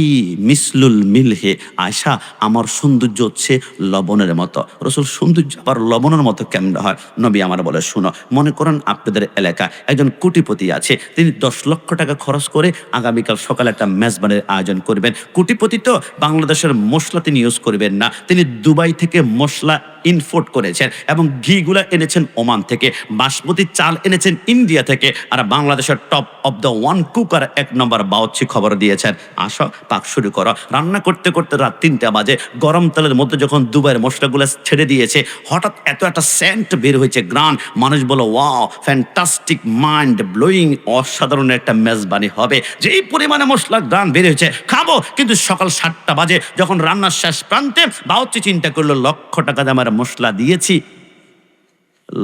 Speaker 1: মিসলুল মিলহে। আয়সা আমার সৌন্দর্য হচ্ছে লবণের মতো। রসুল সৌন্দর্য আবার লবণের মতো কেমন হয়? নবী আমার বলে, শুনো, মনে করেন আপনাদের এলাকায় একজন কোটিপতি আছে, তিনি 10 লক্ষ টাকা খরচ করে আগামীকাল সকালে একটা মেজবানের আয়োজন করবেন। কোটিপতি তো বাংলাদেশের মশলা তিনি ইউজ করবেন না, তিনি দুবাই থেকে মশলা ইনপোর্ট করেছেন এবং ঘিগুলা এনেছেন ওমান থেকে, বাসমতি চাল এনেছেন ইন্ডিয়া থেকে, আর বাংলাদেশের top of the one cooker 1 নম্বর বাউচি খবর দিয়েছেন, আসো পাক শুরু করো। রান্না করতে করতে রাত 3টা বাজে। গরম তেলের মধ্যে যখন দুবাইয়ের মশলাগুলো ছেড়ে দিয়েছে, হঠাৎ এত একটা সেন্ট বের হয়েছে, গ্রান। মানুষ বলো ওয়াও, ফ্যান্টাস্টিক, মাইন্ড ব্লোয়িং, অসাধারণ একটা মেজবানি হবে। যেই পরিমাণে মশলা গ্রান বের হয়েছে, খাবো। কিন্তু সকাল 7টা বাজে যখন রান্নার শেষ প্রান্তে বাউচি চিন্তা করলো, লক্ষ টাকা দামের মশলা দিয়েছি,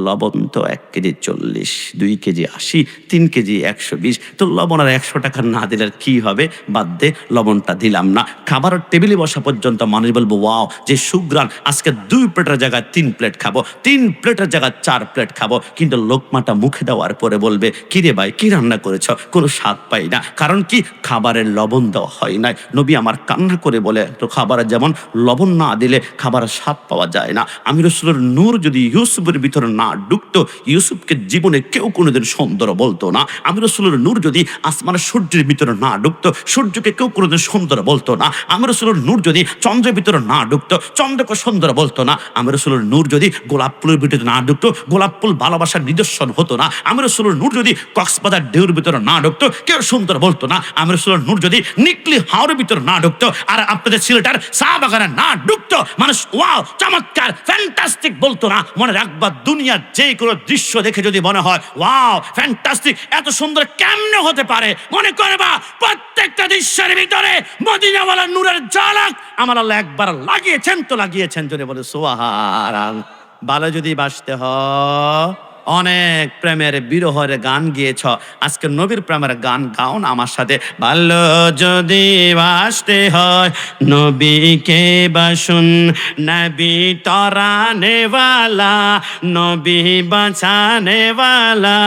Speaker 1: লবণ তো 1 কেজি 40, 2 কেজি 80, 3 কেজি 120, তো লবণ আর 100 টাকা না দিলে কি হবে? বাদ দে, লবণটা দিলাম না। খাবারের টেবিলে বসা পর্যন্ত মানুষ বলবো ওয়াও, যে সুগ্রান, আজকে 2 প্লেটের জায়গায় 3 প্লেট খাবো, 3 প্লেটের জায়গায় 4 প্লেট খাবো। কিন্তু লোকমাটা মুখে দেওয়ার পরে বলবে, কি রে ভাই, কি রান্না করেছ? কোনো স্বাদ পাই না। কারণ কি? খাবারের লবণ দেওয়া হয় নাই। নবী আমার কান্না করে বলে, তো খাবারের যেমন লবণ না দিলে খাবারের স্বাদ পাওয়া যায় না। আমি রাসূলের নূর যদি ইউসুফের ভিতরে না ঢুকতো, ইউসুফকে জীবনে কেউ কোনোদিন সুন্দর বলতো না। আমি রসুলের নূর যদি আসমানের সূর্যের ভিতরে না ঢুকতো, সূর্যকে কেউ কোনোদিন সুন্দর বলতো না। আমি রসুলের নূর যদি চন্দ্রের ভিতরে না ঢুকতো, চন্দ্রকে সুন্দর বলতো না। আমি রসুলের নূর যদি গোলাপ ফুলের ভিতরে না ঢুকতো, গোলাপ ফুল ভালোবাসার নিদর্শন হতো না। আমি রসুলের নূর যদি কক্সবাজার ঢেউর ভিতরে না ঢুকতো, কেউ সুন্দর বলতো না। আমি রসুলের নূর যদি নিকলি হাওরের ভিতরে না ঢুকতো, আর আপনাদের সিলেটার চা বাগানে না ঢুকতো, মানুষ ওয়াও চমৎকার ফ্যান্টাস্টিক বলতো না। মনে রাখবা, দুনিয়ার যে কোনো দৃশ্য দেখে যদি মনে হয় ওয়াও ফ্যান্টাস্টিক, এত সুন্দর কেমনে হতে পারে, মনে করবা প্রত্যেকটা দৃশ্যের ভিতরে মদিনাওয়ালা নূরের ঝলক আমার আল্লাহ একবার লাগিয়েছেন তো লাগিয়েছেন, জোরে বলে সুবহানাল্লাহ। ভালো যদি বাসতে হয়, অনেক প্রেমের বিরহের গান গিয়েছ, আজকে নবীর প্রেমের গান গাও না আমার সাথে। ভালো যদি বাসতে হয় নবীকে বাসুন, নবী তরানেওয়ালা, নবী বাঁচানেওয়ালা,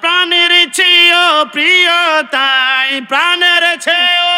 Speaker 1: প্রাণের চেয়েও প্রিয়, তাই প্রাণের চেয়েও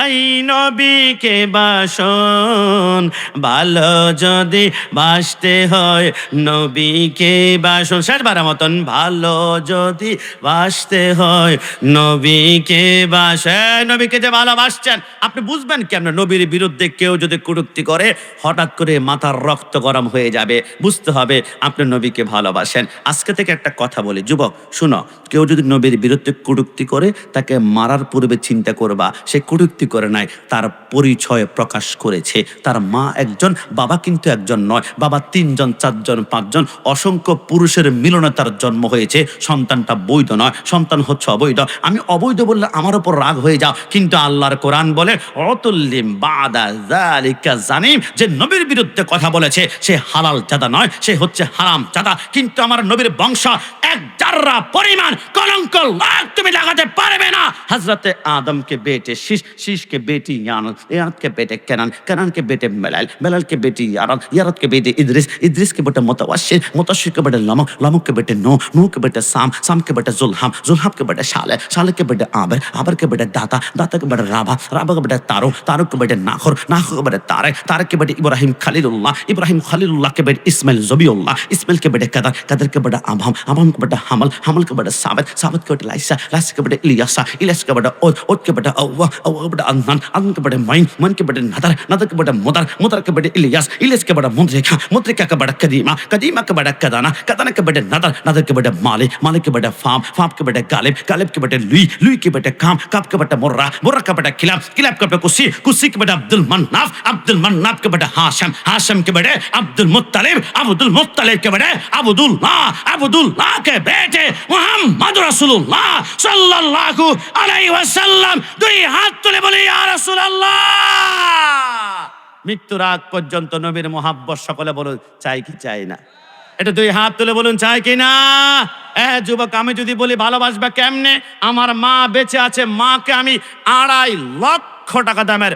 Speaker 1: এই নবীকে বাসন। ভালো যদি বাসতে হয় নবীকে বাসন, শেষবার মতন। ভালো যদি বাসতে হয় নবীকে বাসে, নবীকে যে ভালোবাসছেন আপনি বুঝবেন কেমন? নবীর বিরুদ্ধে কেউ যদি কটূক্তি করে, হঠাৎ করে মাথার রক্ত গরম হয়ে যাবে, বুঝতে হবে আপনি নবীকে ভালোবাসেন। আজকে থেকে একটা কথা বলি, যুবক শুনো, কেউ যদি নবীর বিরুদ্ধে কটূক্তি করে, তাকে মারার পূর্বে চিন্তা করবা সে কটূক্তি করে নাই, তার পরিচয় প্রকাশ করেছে। তার মা একজন, বাবা কিন্তু একজন নয়, বাবা 3 জন 4 জন 5 জন, অসংখ্য পুরুষের মিলনে তার জন্ম হয়েছে। সন্তানটা বৈধ নয়, সন্তান হচ্ছে অবৈধ। আমি অবৈধ বললে আমার উপর রাগ হয়ে যাও, কিন্তু আল্লাহর কোরআন বলে অতুল্লিম বাদা যালিকা জানিম, যে নবীর বিরুদ্ধে কথা বলেছে সে হালাল জাদা নয়, সে হচ্ছে হারাম জাদা। কিন্তু আমার নবীর বংশ এক জাররা পরিমাণ কলঙ্ক লাগ তুমি লাগাতে পারবে না। হযরতে आदम के बेटे शीश, शीश के बेटी यानत, यानत के बेटे केनान, केनान के बेटे मलाल, मलाल के बेटी यारत, यारत के बेटे इद्रिस, इद्रिस के बेटे मुतवश्शिर, मुतवश्शिर के बेटे लमक, लमक के बेटे नूह, नूह के बेटे साम, साम के बेटे जुल्हम, जुल्हम के बेटे शाले, शाले के बेटे आबर, आबर के बेटे दाता, दाता के बेटे राबा, राबा के बेटे तारो, तारो के बेटे नाखुर, नाखुर के बेटे तारक, तारक के बेटे इब्राहिम खलीलुल्लाह, इब्राहिम खलीलुल्लाह के बेटे इस्माइल ज़बीउल्लाह, इस्माइल के बेटे कदर, कदर के बेटे अबहम, अबहम के बेटे हमल, हमल के बेटे साबित, साबित के बेटे लाइसा, लाइसा के बेटे इलियासा, इलियास के बेटे ओद, ओद के बेटे अव्वा, अव्वा के बेटे अदनान, अदनान के बेटे माइन, मन के बेटे नदर, नदर के बेटे मुदर, मुदर के बेटे इलियास, इलियास के बेटे मुद्रिका, मुद्रिका के बेटे कदीमा, कदीमा के बेटे कदाना, कदाना के बेटे नदर, नदर के बेटे मालिक, मालिक के बेटे फाम, फाम के बेटे गालिब, गालिब के बेटे लुई, लुई के बेटे काम, काप के बेटे मुर्रा, मुर्रा के बेटे खिलाफ, खिलाफ के बेटे कुसी, कुसी के बेटे अब्दुल मन्नाफ, अब्दुल मन्नाफ के बेटे हाशिम, हाशिम के बेटे अब्दुल मुत्तलिब, अब्दुल मुत्तलिब के बेटे अब्दुल्लाह, अब्दुल्लाह के बेटे मुहम्मद रसूलुल्लाह सल्लल्लाहु अलैहि वसल्लम। দুই হাত তুলে বলি ইয়া রাসূলুল্লাহ। মৃত্যুর আগ পর্যন্ত নবীর মুহাব্বত সকলে বলুন চাই কি চাই না? এটা 2 হাত তুলে বলুন চাই কি না? যুবক, আমি যদি বলি ভালোবাসবা কেমনে, আমার মা বেঁচে আছে, মাকে আমি 2.5 লক্ষ টাকা দামের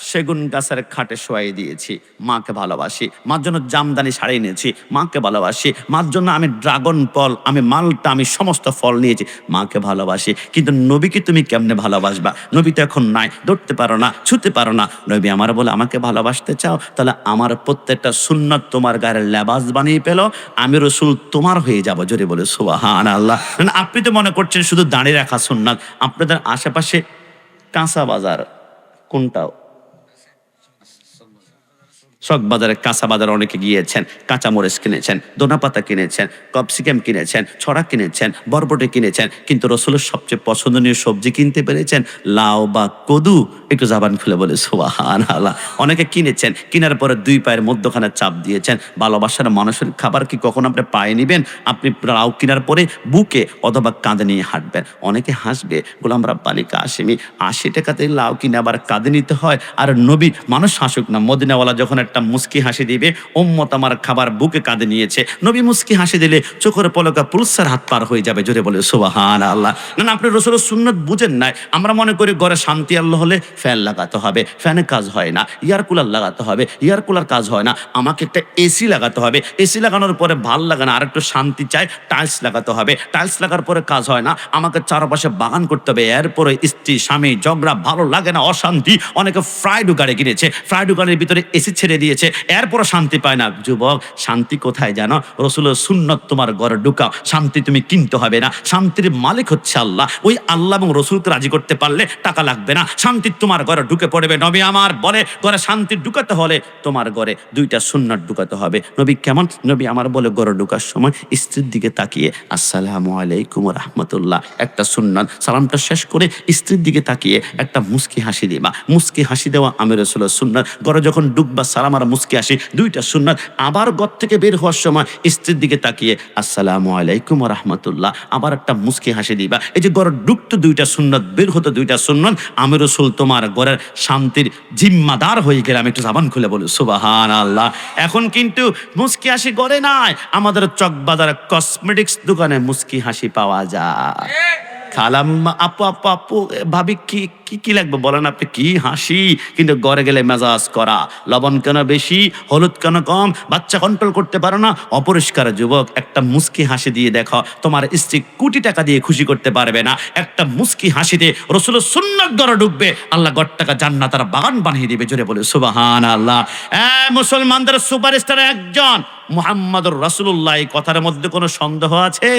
Speaker 1: সেগুন গাছের খাটে শোয়াই দিয়েছি, মাকে ভালোবাসি। মার জন্য জামদানি শাড়ি নিয়েছি, মাকে ভালোবাসি। মার জন্য আমি ড্রাগন ফল, আমি মালটা, আমি সমস্ত ফল নিয়েছি, মাকে ভালোবাসি। কিন্তু নবীকে তুমি কেমনে ভালোবাসবা? নবী তো এখন নাই, ধরতে পারো না, ছুতে পারো না। নবী আমার বলে আমাকে ভালোবাসতে চাও, তাহলে আমার প্রত্যেকটা সুন্নাত তোমার গায়ের লেবাস বানিয়ে পেলো, আমি রসুল তোমার হয়ে যাব। জোরে বলে সুবহানাল্লাহ। আপনি তো মনে করছেন শুধু দাঁড়িয়ে রাখা সুন্নাত, আপনাদের আশেপাশে কাঁচা বাজার কোনটাও? শখ বাজারে, কাঁচা বাজারে অনেকে গিয়েছেন, কাঁচা মরিচ কিনেছেন, দোনাপাতা কিনেছেন, ক্যাপসিকাম কিনেছেন, ছড়া কিনেছেন, বরবটি কিনেছেন, কিন্তু রসুলের সবচেয়ে পছন্দনীয় সবজি কিনতে পেরেছেন লাউ বা কদু। একটু জাবান খুলে বলে সুবহানাল্লাহ। অনেকে কিনেছেন, কেনার পরে 2 পায়ের মধ্যখানে চাপ দিয়েছেন। ভালোবাসার মানুষের খাবার কি কখনো আপনি পায়ে নিবেন? আপনি লাউ কেনার পরে বুকে অথবা কাঁধে নিয়ে হাঁটবেন। অনেকে হাসবে, গোলাম রাব্বানী কাশেমি 80 টাকাতে লাউ কিনে আবার কাঁধে নিতে হয়। আর নবী মানুষ হাসুক না, মদিনাওয়ালা যখন একটা মুস্কি হাসি দিবে, উম্মত আমার খাবার বুকে কাঁধে নিয়েছে, নবী মুস্কি হাসি দিলে চোখের পলকা পুরুষের হাত পার হয়ে যাবে। জোরে বলে সুবহানাল্লাহ। না, আপনি রসুলের সুন্নাত বুঝেন নাই। আমরা মনে করি ঘরে শান্তি আল্লাহ হলে ফ্যান লাগাতে হবে, ফ্যানে কাজ হয় না। এয়ার কুলার লাগাতে হবে, এয়ার কুলার কাজ হয় না। আমাকে একটা এসি লাগাতে হবে, এসি লাগানোর পরে ভাল লাগে না, আর একটু শান্তি চাই, টাইলস লাগাতে হবে, টাইলস লাগার পরে কাজ হয় না, আমাকে চারপাশে বাগান করতে হবে। এরপরে স্ত্রী স্বামী ঝগড়া, ভালো লাগে না, অশান্তি। অনেকে ফ্রাইডু গাড়ি কিনেছে, ফ্রাইডু গাড়ির ভিতরে এসি ছেড়ে দিয়েছে, এরপরও শান্তি পায় না। যুবক, শান্তি কোথায় জানো? রসুলের সুন্নত তোমার ঘরে ঢুকাও, শান্তি তুমি কিনতে হবে না। শান্তির মালিক হচ্ছে আল্লাহ। ওই আল্লাহ এবং রসুলকে রাজি করতে পারলে টাকা লাগবে না, শান্তি তোমার ঘরে ঢুকে পড়বে। নবী আমার বলে, ঘরে শান্তি ঢুকাতে হলে তোমার ঘরে দুইটা সুন্নাত ঢুকাতে হবে। নবী কেমন? নবী আমার বলে, ঘরে ঢুকার সময় স্ত্রীর দিকে তাকিয়ে আসসালামু আলাইকুম রাহমাতুল্লাহ একটা সুন্নাত, সালামটা শেষ করে স্ত্রীর দিকে তাকিয়ে একটা মুস্কি হাসি দিবা। মুস্কি হাসি দেওয়া আমি রাসূলের সুন্নাত। ঘরে যখন ঢুকবা সালাম আর মুস্কি হাসি, দুইটা সুন্নাত। আবার ঘর থেকে বের হওয়ার সময় স্ত্রীর দিকে তাকিয়ে আসসালামু আলাইকুম রাহমাতুল্লাহ আবার একটা মুস্কি হাসি দিবা। এই যে ঘরে ঢুকতো দুইটা সুন্নাত, বের হতো দুইটা সুন্নাত। আমি রাসূল তোমার ঘরের শান্তির জিম্মাদার হয়ে গেলাম। একটু জবান খুলে বলি সুবহানাল্লাহ। এখন কিন্তু মুস্কি হাসি ঘরে নাই, আমাদের চকবাজার কসমেটিক্স দোকানে মুস্কি হাসি পাওয়া যায়। খালাম আপু আপু আপু ভাবি কি কি কি লাগবে বলেন, আপনি কি হাসি। কিন্তু ঘরে গেলে মেজাজ করা, লবণ কেন বেশি, হলুদ কেন কম, বাচ্চা কন্ট্রোল করতে পারো না, অপরিষ্কার। যুবক, একটা মুস্কি হাসি দিয়ে দেখো, তোমার স্ত্রী কোটি টাকা দিয়ে খুশি করতে পারবে না। একটা মুস্কি হাসিতে রসুলের সুন্নাত ঘরে ঢুকবে, আল্লাহ টাকা জান্নাতের বাগান বানিয়ে দিবে। জোরে বলে সুবহানাল্লাহ। মুসলমানদের সুপারস্টার একজন মুহাম্মদুর রাসূলুল্লাহ। এই কথার মধ্যে কোনো সন্দেহ আছে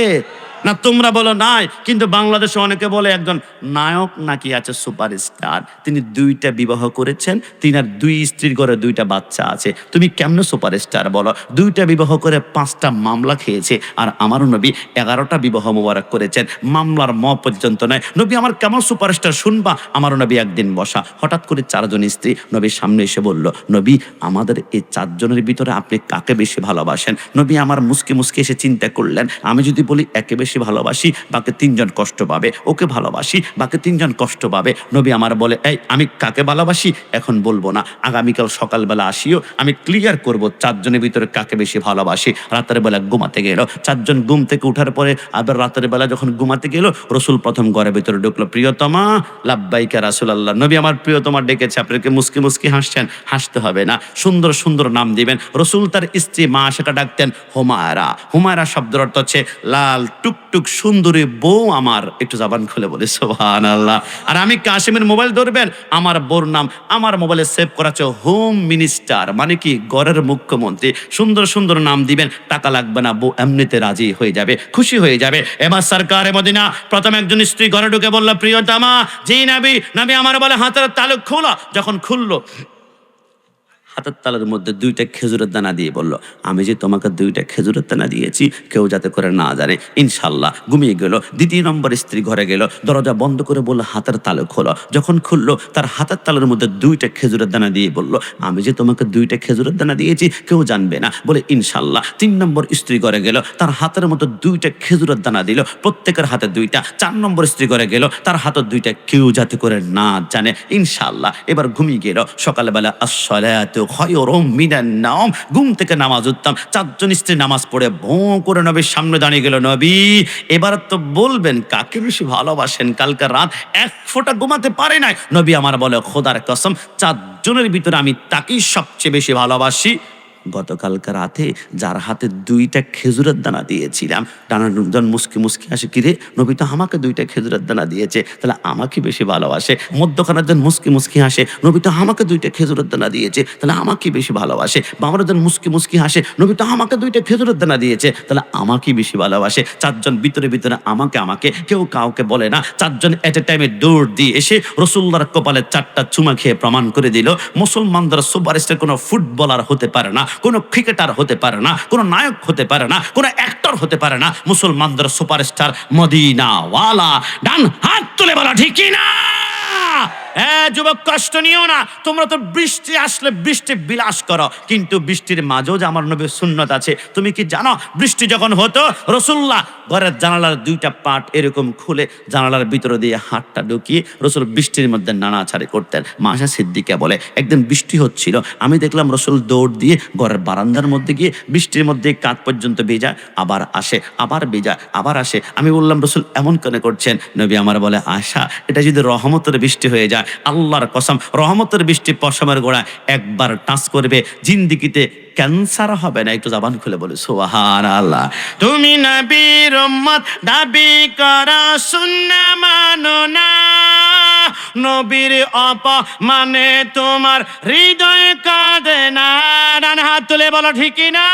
Speaker 1: না? তোমরা বলো নাই, কিন্তু বাংলাদেশে অনেকে বলে একজন নায়ক নাকি আছে সুপারস্টার, তিনি দুইটা বিবাহ করেছেন, তিনার দুই স্ত্রীর ঘরে দুইটা বাচ্চা আছে। তুমি কেমনে সুপারস্টার বলো? দুইটা বিবাহ করে 5টা মামলা খেয়েছে, আর আমার নবী 11টা বিবাহ মোবারক করেছেন, মামলার পর্যন্ত নয়। নবী আমার কেমন সুপারস্টার শুনবা। আমার নবী একদিন বসা, হঠাৎ করে 4 জন স্ত্রী নবীর সামনে এসে বলল, নবী আমাদের এই 4 জনের ভিতরে আপনি কাকে বেশি ভালোবাসেন? নবী আমার মুসকে মুসকে এসে চিন্তা করলেন, আমি যদি বলি একে বেশি ভালোবাসি, বাকি 3 জন কষ্ট পাবে, ওকে ভালোবাসি, বাকি 3 জন কষ্ট পাবে। নবী আমার বলে, এই আমি কাকে ভালোবাসি এখন বলবো না, আগামীকাল সকালবেলা আসিও, আমি ক্লিয়ার করব 4 জনের ভিতরে কাকে বেশি ভালোবাসি। রাতের বেলা ঘুমাতে গেল, 4 জন ঘুম থেকে উঠার পরে আবার রাতের বেলা যখন ঘুমাতে গেল, রসুল প্রথম ঘরের ভিতরে ঢুকলো। প্রিয়তমা, লাব্বাইকা রাসূলুল্লাহ। নবী আমার প্রিয়তমা ডেকেছে, আপনাকে মুস্কি মুস্কি হাসছেন, হাসতে হবে না, সুন্দর সুন্দর নাম দিবেন। রসুল তার স্ত্রী মা আয়েশাকে ডাকতেন হুমায়রা। হুমায়রা শব্দের অর্থ হচ্ছে লাল টুকটুক সুন্দরী বউ আমার। একটু জবান খুলে বলি সুবহানাল্লাহ। আর আমি কাশিমের মোবাইল ধরবেন, আমার বোর নাম আমার মোবাইলে সেভ করা আছে হোম মিনিস্টার, মানে কি ঘরের মুখ্যমন্ত্রী। সুন্দর সুন্দর নাম দিবেন, টাকা লাগবে না, বউ এমনিতে রাজি হয়ে যাবে, খুশি হয়ে যাবে। এবার সরকারে মদিনা প্রথম একজন স্ত্রী ঘরে ঢুকে বলল, প্রিয়তমা। জি নবী। নবী আমার বলে, হাতের তালুক খোলা। যখন খুললো, হাতের তালের মধ্যে 2টা খেজুরের দানা দিয়ে বলল, আমি যে তোমাকে 2টা খেজুরের দানা দিয়েছি কেউ যাতে করে না জানে, ইনশাল্লাহ। ঘুমিয়ে গেল। দ্বিতীয় নম্বর স্ত্রী ঘরে গেল, দরজা বন্ধ করে বলল, হাতের তালু খোলো। যখন খুললো, তার হাতের তালের মধ্যে 2টা খেজুরের দানা দিয়ে বলল, আমি যে তোমাকে 2টা খেজুরের দানা দিয়েছি কেউ জানবে না, বলে ইনশাল্লাহ। 3 নম্বর স্ত্রী ঘরে গেল, তার হাতের মধ্যে 2টা খেজুরের দানা দিল, প্রত্যেকের হাতে 2টা। 4 নম্বর স্ত্রী ঘরে গেল, তার হাতে 2টা, কেউ যাতে করে না জানে, ইনশাল্লাহ। এবার ঘুমিয়ে গেল। সকালবেলা আসসালাতু খায়রুম মিনান নাওম, ঘুম থেকে নামাজ উঠতাম। 4 জন স্ত্রী নামাজ পড়ে ভোঁ করে নবীর সামনে দাঁড়িয়ে গেল, নবী এবার তো বলবেন কাকে বেশি ভালোবাসেন। কালকে রাত 1 ফোঁটা ঘুমাতে পারে নাই। নবী আমার বলে, খোদার কসম 4 জনের ভিতরে আমি তাকেই সবচেয়ে বেশি ভালোবাসি। গতকালকে রাতে যার হাতে 2টা খেজুরের দানা দিয়েছিলাম, ডানাজন মুসকি মুসকি আসে, কিরে নবী তো আমাকে 2টা খেজুরের দানা দিয়েছে, তাহলে আমাকে বেশি ভালোবাসে। মধ্যখানের জন মুসকি মুসকি হাসে, নবী তো আমাকে 2টা খেজুরের দানা দিয়েছে, তাহলে আমাকে বেশি ভালোবাসে। বাবার জন মুসকি মুসকি হাসে, নবী তো আমাকে 2টা খেজুরের দানা দিয়েছে, তাহলে আমাকে বেশি ভালোবাসে। 4 জন ভিতরে ভিতরে আমাকে আমাকে, কেউ কাউকে বলে না। 4 জন এট এ টাইমে দৌড় দিয়ে এসে রসুল্লাহর কপালে 4টা চুমা খেয়ে প্রমাণ করে দিল, মুসলমানদের সুপারস্টার কোনো ফুটবলার হতে পারে না, কোনো ক্রিকেটার হতে পারে না, কোনো নায়ক হতে পারে না, কোনো অ্যাক্টর হতে পারে না। মুসলমানদের সুপারস্টার মদিনাওয়ালা। ডান হাত তুলে বলা ঠিক কি না? যুবক, কষ্ট নিও না। তোমরা তো বৃষ্টি আসলে বৃষ্টি বিলাস করো, কিন্তু বৃষ্টির মাঝেও যে আমার নবীর সুন্নত আছে। তুমি কি জানো, বৃষ্টি যখন হতো রসুল্লাহ ঘরের জানালার 2টা পাট এরকম খুলে জানালার ভিতরে দিয়ে হাতটা ঢুকিয়ে রসুল বৃষ্টির মধ্যে নাড়াছাড়ি করতেন। মা আয়েশা সিদ্দিকা বলে, একদিন বৃষ্টি হচ্ছিল, আমি দেখলাম রসুল দৌড় দিয়ে ঘরের বারান্দার মধ্যে গিয়ে বৃষ্টির মধ্যে কাঁধ পর্যন্ত ভেজা, আবার আসে, আবার ভেজা, আবার আসে। আমি বললাম, রসুল এমন কেন করছেন? নবী আমার বলে, আয়েশা এটা যদি রহমতের বৃষ্টি হয়ে যায় যায়। আল্লাহর কসম, রহমতের বৃষ্টি পশমের গোড়া একবার টাচ করবে, জিন্দিগিতে ক্যান্সার হবে না। একটু জবান খুলে বলে সুবহানাল্লাহ। তুমি নবীর উম্মত দাবি করা সুন্নাহ মানো না, নবীর অপমানে তোমার হৃদয় কাঁদে না। ডান হাত তুলে বলো ঠিক না।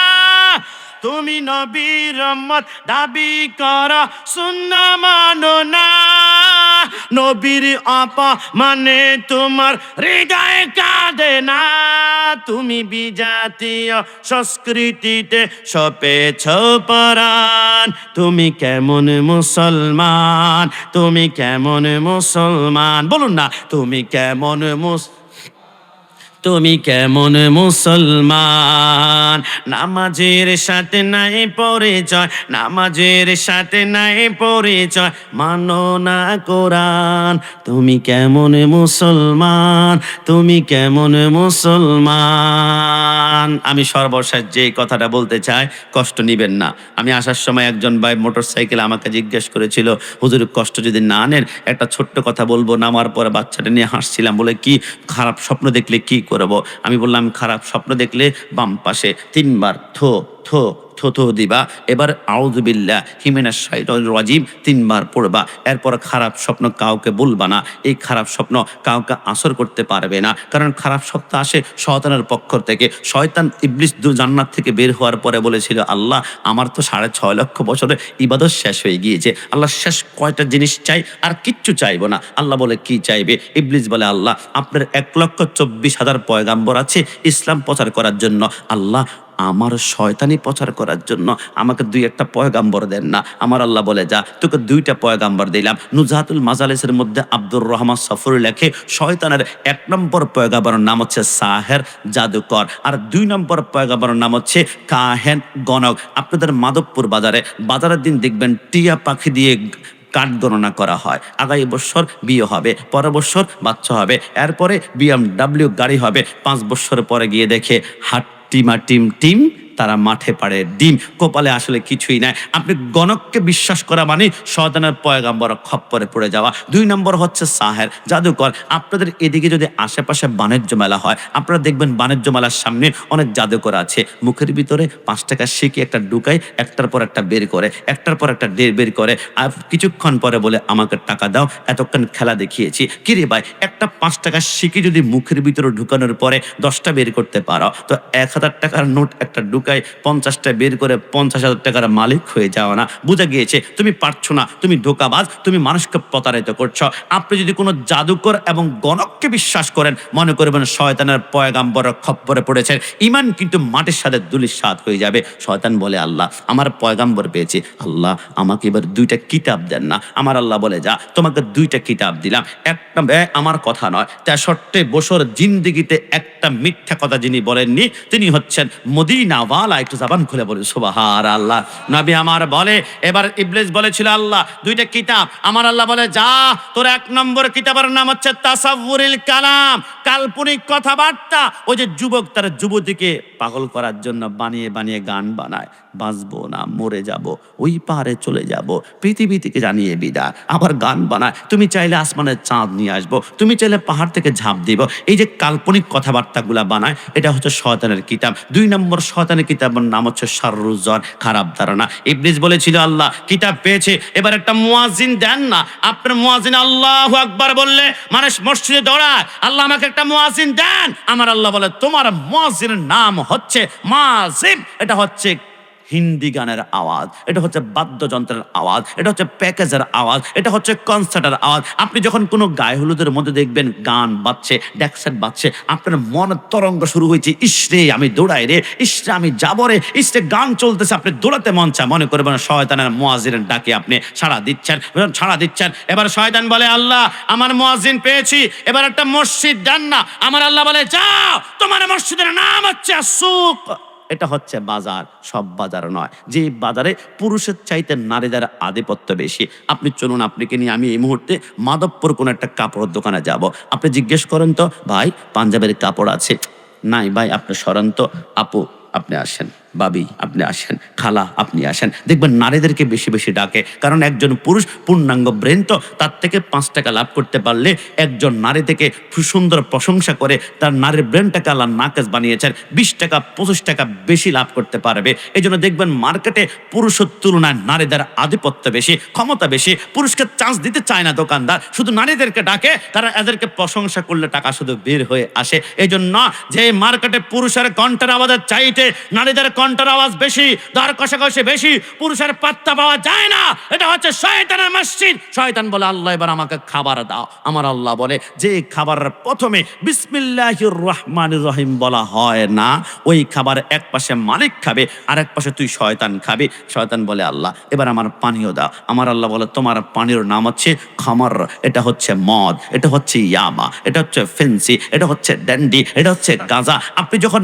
Speaker 1: তুমি নবীর উম্মত দাবি করা সুন্নাহ মানো না, নবীর অপমানে তোমার হৃদয় কাঁদে না। তুমি বিজাতীয় সংস্কৃতিতে সপেছ পরাণ, তুমি কেমন মুসলমান, তুমি কেমন মুসলমান, বলুন না তুমি কেমন তুমি কেমন মুসলমান। নামাজের সাথে নাই পরিচয়, নামাজের সাথে নাই পরিচয়, মানো না কোরআন। তুমি কেমন মুসলমান, তুমি কেমন মুসলমান। আমি সর্বশেষ যে কথাটা বলতে চাই, কষ্ট নিবেন না। আমি আসার সময় একজন ভাই মোটরসাইকেল আমাকে জিজ্ঞেস করেছিল, হুজুর কষ্ট যদি না নেন একটা ছোট্ট কথা বলবো। নামার পরে বাচ্চাটা নিয়ে হাসছিলাম, বলে কি খারাপ স্বপ্ন দেখলে কি করব? আমি বললাম খারাপ স্বপ্ন দেখলে বাম পাশে 3 বার থো থো থো থো দিবা, এবার আউযু বিল্লাহি মিনাশ শাইতানির রাজিম 3 বার পড়বা। এরপর খারাপ স্বপ্ন কাউকে বলবা না। এই খারাপ স্বপ্ন কাউকে আসর করতে পারবে না, কারণ খারাপ স্বপ্ন আসে শয়তানের পক্ষ থেকে। শয়তান ইবলিস জান্নাত থেকে বের হওয়ার পরে বলেছিল, আল্লাহ আমার তো 6.5 লক্ষ বছরের ইবাদত শেষ হয়ে গিয়েছে, আল্লাহ শেষ কয়টা জিনিস চাই, আর কিচ্ছু চাইবো না। আল্লাহ বলে কি চাইবে? ইবলিস বলে, আল্লাহ আপনার 1,24,000 পয়গাম্বর আছে ইসলাম প্রচার করার জন্য, আল্লাহ আমার শয়তানি প্রচার করার জন্য আমাকে 2-1টা পয়গাম্বর দেন না। আমার আল্লাহ বলে, যা তোকে 2টা পয়গাম্বর দিলাম। নুজাতুল মাজালিসের মধ্যে আব্দুর রহমান সফরি লেখে, শয়তানের 1 নম্বর পয়গাম্বরের নাম হচ্ছে সাহের, জাদুকর, আর 2 নম্বর পয়গাম্বরের নাম হচ্ছে কাহেন, গণক। আপনাদের মাধবপুর বাজারের দিন দেখবেন টিয়া পাখি দিয়ে কাঠ গণনা করা হয়। আগামী বছর বিয়ে হবে, পরের বছর বাচ্চা হবে, এরপরে BMW গাড়ি হবে, 5 বছর পরে গিয়ে দেখে হাট টিমা টিম টিম, তারা মাঠে পাড়ে ডিম। কপালে আসলে কিছুই নাই। আপনি গণককে বিশ্বাস করা মানে শয়তানের পয়গাম্বর খপ্পরে পড়ে যাওয়া। 2 নম্বর হচ্ছে সাহের, জাদুকর। আপনাদের এদিকে যদি আশেপাশে বাণিজ্য মেলা হয়, আপনারা দেখবেন বাণিজ্য মেলার সামনে অনেক জাদুকর আছে, মুখের ভিতরে 5 টাকা শিখে একটা ঢুকায়, একটার পর একটা বের করে, একটার পর একটা বের করে, আর কিছুক্ষণ পরে বলে আমাকে টাকা দাও, এতক্ষণ খেলা দেখিয়েছি। কিরে ভাই, একটা 5 টাকা শিখে যদি মুখের ভিতরে ঢুকানোর পরে 10টা বের করতে পারো, তো 1000 টাকার নোট একটা 50টা বের করে 50,000 টাকার মালিক হয়ে যাও না? বুঝা গিয়েছে তুমি পারছো না, তুমি ধোঁকাবাজ, তুমি মানুষকে প্রতারিত করছো। আপনি যদি কোনো জাদুকর এবং গণককে বিশ্বাস করেন, মনে করবেন শয়তানের পয়গাম্বর খপ্পরে পড়েছেন, ইমান কিন্তু মাটির সাথে ধুলির সাথ হয়ে যাবে। শয়তান বলে, আল্লাহ আমার পয়গাম্বর পেয়েছি, আল্লাহ আমাকে এবার 2টা কিতাব দেন না। আমার আল্লাহ বলে, যা তোমাকে 2টা কিতাব দিলাম, একটা আমার কথা নয়, 63 বছর জিন্দিগিতে একটা মিথ্যা কথা যিনি বলেননি তিনি হচ্ছেন মদিনা। একটু জবান খুলে বলি সুবহানাল্লাহ। নবী আমার বলে, এবার ইবলিস বলেছিল, আল্লাহ 2টা কিতাব। আমার আল্লাহ বলে, যা তোর 1 নম্বর কিতাবের নাম হচ্ছে তাসাউরুল কালাম, কাল্পনিক কথাবার্তা। ওই যে যুবক তার যুবতীকে পাগল করার জন্য বানিয়ে বানিয়ে গান বানায়, বাঁচবো না মরে যাব, ওই পাহাড়ে চলে যাব, পৃথিবী থেকে জানিয়ে বিদায়, আবার গান বানায়, তুমি চাইলে আসমানের চাঁদ নিয়ে আসবো, তুমি চাইলে পাহাড় থেকে ঝাঁপ দিব। এই যে কাল্পনিক কথাবার্তাগুলা বানায়, এটা হচ্ছে শয়তানের কিতাব। 2 নম্বর শয়তানের কিতাবের নাম হচ্ছে শাররুজ্জন, খারাপ ধারণা। ইবলিস বলেছিল, আল্লাহ কিতাব পেয়েছে, এবার একটা মুয়াজ্জিন দেন না। আপনার মুয়াজ্জিন আল্লাহু আকবার বললে মানুষ মসজিদে দৌড়ায়, আল্লাহ আমাকে একটা মুয়াজ্জিন দেন। আমার আল্লাহ বলে, তোমার মুয়াজ্জিনের নাম হচ্ছে মাযিব। এটা হচ্ছে হিন্দি গানের আওয়াজ, এটা হচ্ছে বাদ্যযন্ত্রের আওয়াজ, এটা হচ্ছে প্যাকেজের আওয়াজ, এটা হচ্ছে কনসার্টের আওয়াজ। আপনি যখন কোনো গায়ে হলুদের মধ্যে দেখবেন গান বাজছে, ডেকসেট বাজছে, আপনার মনের তরঙ্গ শুরু হয়েছে, ইসরে আমি দৌড়াই রে, ইসরে আমি যাব রে, ইসরে গান চলতেছে, আপনি দৌড়াতে মন চায়। মনে করবেন শয়তানের মুয়াজ্জিনের ডাকে আপনি সাড়া দিচ্ছেন। এবার শয়তান বলে, আল্লাহ আমার মুয়াজ্জিন পেয়েছি, এবার একটা মসজিদ দেন না। আমার আল্লাহ বলে, যাও তোমার মসজিদের নাম হচ্ছে সুক। এটা হচ্ছে বাজার, সব বাজার নয়, যে বাজারে পুরুষের চাইতে নারীদের আধিপত্য বেশি। আপনি চলুন, আপনাকে নিয়ে আমি এই মুহূর্তে মাধবপুর কোনো একটা কাপড়ের দোকানে যাব। আপনি জিজ্ঞেস করেন তো, ভাই পাঞ্জাবের কাপড় আছে? নাই ভাই, আপনি সরেন তো, আপু আপনি আসেন, বাবি আপনি আসেন, খালা আপনি আসেন। দেখবেন নারীদেরকে বেশি বেশি ডাকে, কারণ একজন পুরুষ পূর্ণাঙ্গ ব্রেন তো, তার থেকে 5 টাকা লাভ করতে পারলে একজন নারী থেকে সুন্দর প্রশংসা করে তার নারীর ব্রেনটাকে আল্লাহ নাকাজ বানিয়েছেন, 20 টাকা 25 টাকা বেশি লাভ করতে পারবে। এই জন্য দেখবেন মার্কেটে পুরুষের তুলনায় নারীদের আধিপত্য বেশি, ক্ষমতা বেশি। পুরুষকে চান্স দিতে চায় না দোকানদার, শুধু নারীদেরকে ডাকে, কারণ এদেরকে প্রশংসা করলে টাকা শুধু বের হয়ে আসে। এই জন্য যে মার্কেটে পুরুষের কণ্ঠের আওয়াজের চাইতে নারীদের কণ্ঠের আওয়াজ বেশি, দর কষাকষি বেশি, পুরুষের পাত্তা পাওয়া যায় না। এটা হচ্ছে শয়তানের মসজিদ। শয়তান বলে আল্লাহ এবার আমাকে খাবার দাও। আমার আল্লাহ বলে যে খাবারের প্রথমে বিসমিল্লাহির রহমানির রহিম বলা হয় না, ওই খাবার এক পাশে মালিক খাবে আর এক পাশে তুই শয়তান খাবি। শয়তান বলে আল্লাহ এবার আমার পানীয় দাও। আমার আল্লাহ বলে তোমার পানীয়র নাম হচ্ছে খামার, এটা হচ্ছে মদ, এটা হচ্ছে ইয়াবা, এটা হচ্ছে ফেন্সি, এটা হচ্ছে ড্যান্ডি, এটা হচ্ছে গাঁজা। আপনি যখন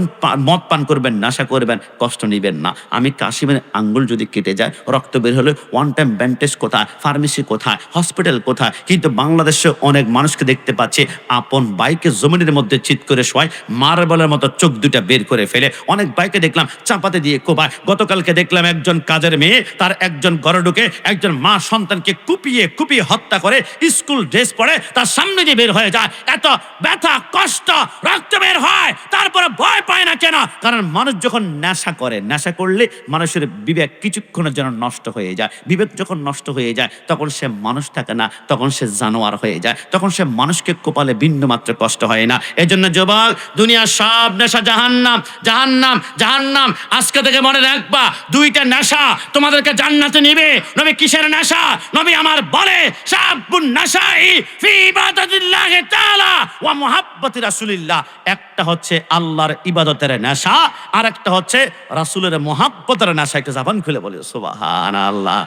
Speaker 1: মদ পান করবেন, নেশা করবেন, কষ্ট নিবেন না। আমি কাশিমের আঙ্গুল যদি কেটে যায়, রক্ত বের হলে ওয়ান টাইম ব্যান্ডেজ কোথায়, ফার্মেসি কোথায়, হসপিটাল কোথায়? কিন্তু বাংলাদেশে অনেক মানুষকে দেখতে পাচ্ছি আপন বাইকে জমিনের মধ্যে চিৎ করে শোয়, মার্বেলের মতো চোখ দুটা বের করে ফেলে। অনেক বাইকে দেখলাম চাপাতে দিয়ে কোপায়। গতকালকে দেখলাম একজন কাজের মেয়ে তার একজন ঘরে ঢুকে একজন মা সন্তানকে কুপিয়ে কুপিয়ে হত্যা করে, স্কুল ড্রেস পরে তার সামনে দিয়ে বের হয়ে যায়। এত ব্যথা, কষ্ট, রক্ত বের হয়, তারপরে ভয় পায় না কেন? কারণ মানুষ যখন নেশা করে, নেশা করলে মানুষের বিবেক কিছুক্ষণের জন্য নষ্ট হয়ে যায়। বিবেক যখন নষ্ট হয়ে যায় তখন সে মানুষ থাকে না, তখন সে জানোয়ার হয়ে যায়, তখন সে মানুষকে কোপালে বিন্দু মাত্র কষ্ট হয় না। এই জন্য যুবক, দুনিয়ার সব নেশা জাহান্নাম, জাহান্নাম, জাহান্নাম। আজকে থেকে মনে রাখবা, দুইটা নেশা তোমাদেরকে জান্নাতে নিবে। নবী কিসের নেশা? নবী আমার বলে শাবুন নাশাই ফি ইবাদাতিল্লাহি তাআলা ওয়া মুহাব্বতি রাসূলিল্লাহ। একটা হচ্ছে আল্লাহর ইবাদতের নেশা, আর একটা হচ্ছে রাসূলের মুহাব্বতের নেশা। একটা জবান খুলে বলি সুবহানাল্লাহ।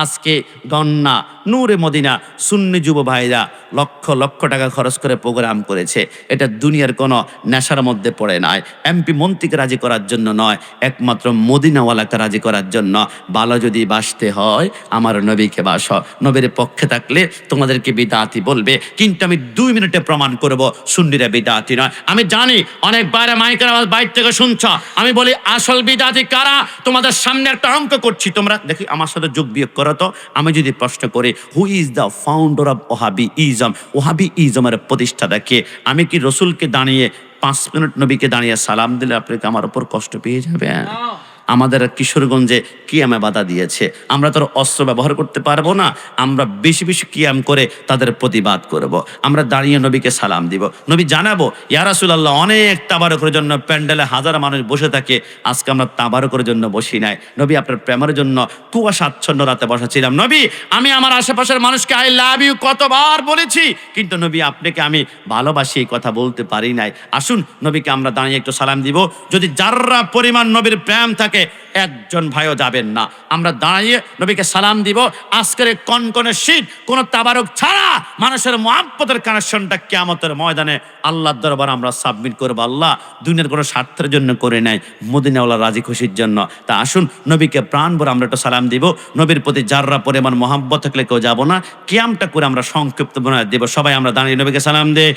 Speaker 1: আজকে গন্না নূরে মদিনা সুন্নি যুব ভাইরা লক্ষ লক্ষ টাকা খরচ করে প্রোগ্রাম করেছে। এটা দুনিয়ার কোনো নেশার মধ্যে পড়ে নাই। এমপি মন্ত্রীকে রাজি করার জন্য নয়, একমাত্র মদিনাওয়ালাকে রাজি করার জন্য। ভালো যদি বাসতে হয় আমার নবীকে বাস। নবীর পক্ষে থাকলে তোমাদেরকে বিদাতি বলবে, কিন্তু আমি 2 মিনিটে প্রমাণ করব সুন্নিরা বিদাতি নয়। আমি জানি অনেক বাইরে মাইকের আওয়াজ বাইর থেকে শুনছ। আমি বলি আসল বিদাতি কারা? তোমাদের সামনে একটা অঙ্ক করছি, তোমরা দেখি আমার সাথে যোগ বিয়োগ করো তো। আমি যদি প্রশ্ন করি who is the founder of Wahhabism, ওহাবি ইজমের প্রতিষ্ঠাতা কে? আমি কি রসুলকে দাঁড়িয়ে 5 মিনিট নবীকে দাঁড়িয়ে সালাম দিলে আপনি কি আমার উপর কষ্ট পেয়ে যাবেন? আমাদের কিশোরগঞ্জে কিয়ামে বাধা দিয়েছে, আমরা তো অস্ত্র ব্যবহার করতে পারবো না। আমরা বেশি বেশি কিয়াম করে তাদের প্রতিবাদ করব। আমরা দাঁড়িয়ে নবীকে সালাম দিব, নবী জানাবো ইয়া রাসূলুল্লাহ অনেক তাবারকের জন্য প্যান্ডেলে হাজার মানুষ বসে থাকে, আজকে আমরা তাবারকের জন্য বসি নাই। নবী আপনার প্রেমের জন্য কুয়াশাচ্ছন্ন রাতে বসাছিলাম। নবী আমি আমার আশেপাশের মানুষকে আই লাভ ইউ কতবার বলেছি, কিন্তু নবী আপনাকে আমি ভালোবাসি এই কথা বলতে পারি নাই। আসুন নবীকে আমরা দাঁড়িয়ে একটু সালাম দিব। যদি যাররা পরিমাণ নবীর প্রেম থাকে একজন ভাইও যাবেন না। আমরা দাঁড়িয়ে নবীকে সালাম দিব। আজকের কনকনে শীত কোন তাবারক ছাড়া মানুষের মুহাব্বতের কানেকশনটা কিয়ামতের ময়দানে আল্লাহর দরবারে আমরা সাবমিট করব। আল্লাহ দুনিয়ার কোনো স্বার্থের জন্য করে নাই, মদিনাওয়ালা রাজি খুশির জন্য। তা আসুন নবীকে প্রাণ ভরে আমরা একটু সালাম দিব। নবীর প্রতি যাররা পরিমাণ মুহাব্বত থাকলে কেউ যাব না। কিয়ামটা করে আমরা সংক্ষিপ্ত বনায় দিব। সবাই আমরা দাঁড়িয়ে নবীকে সালাম দেই।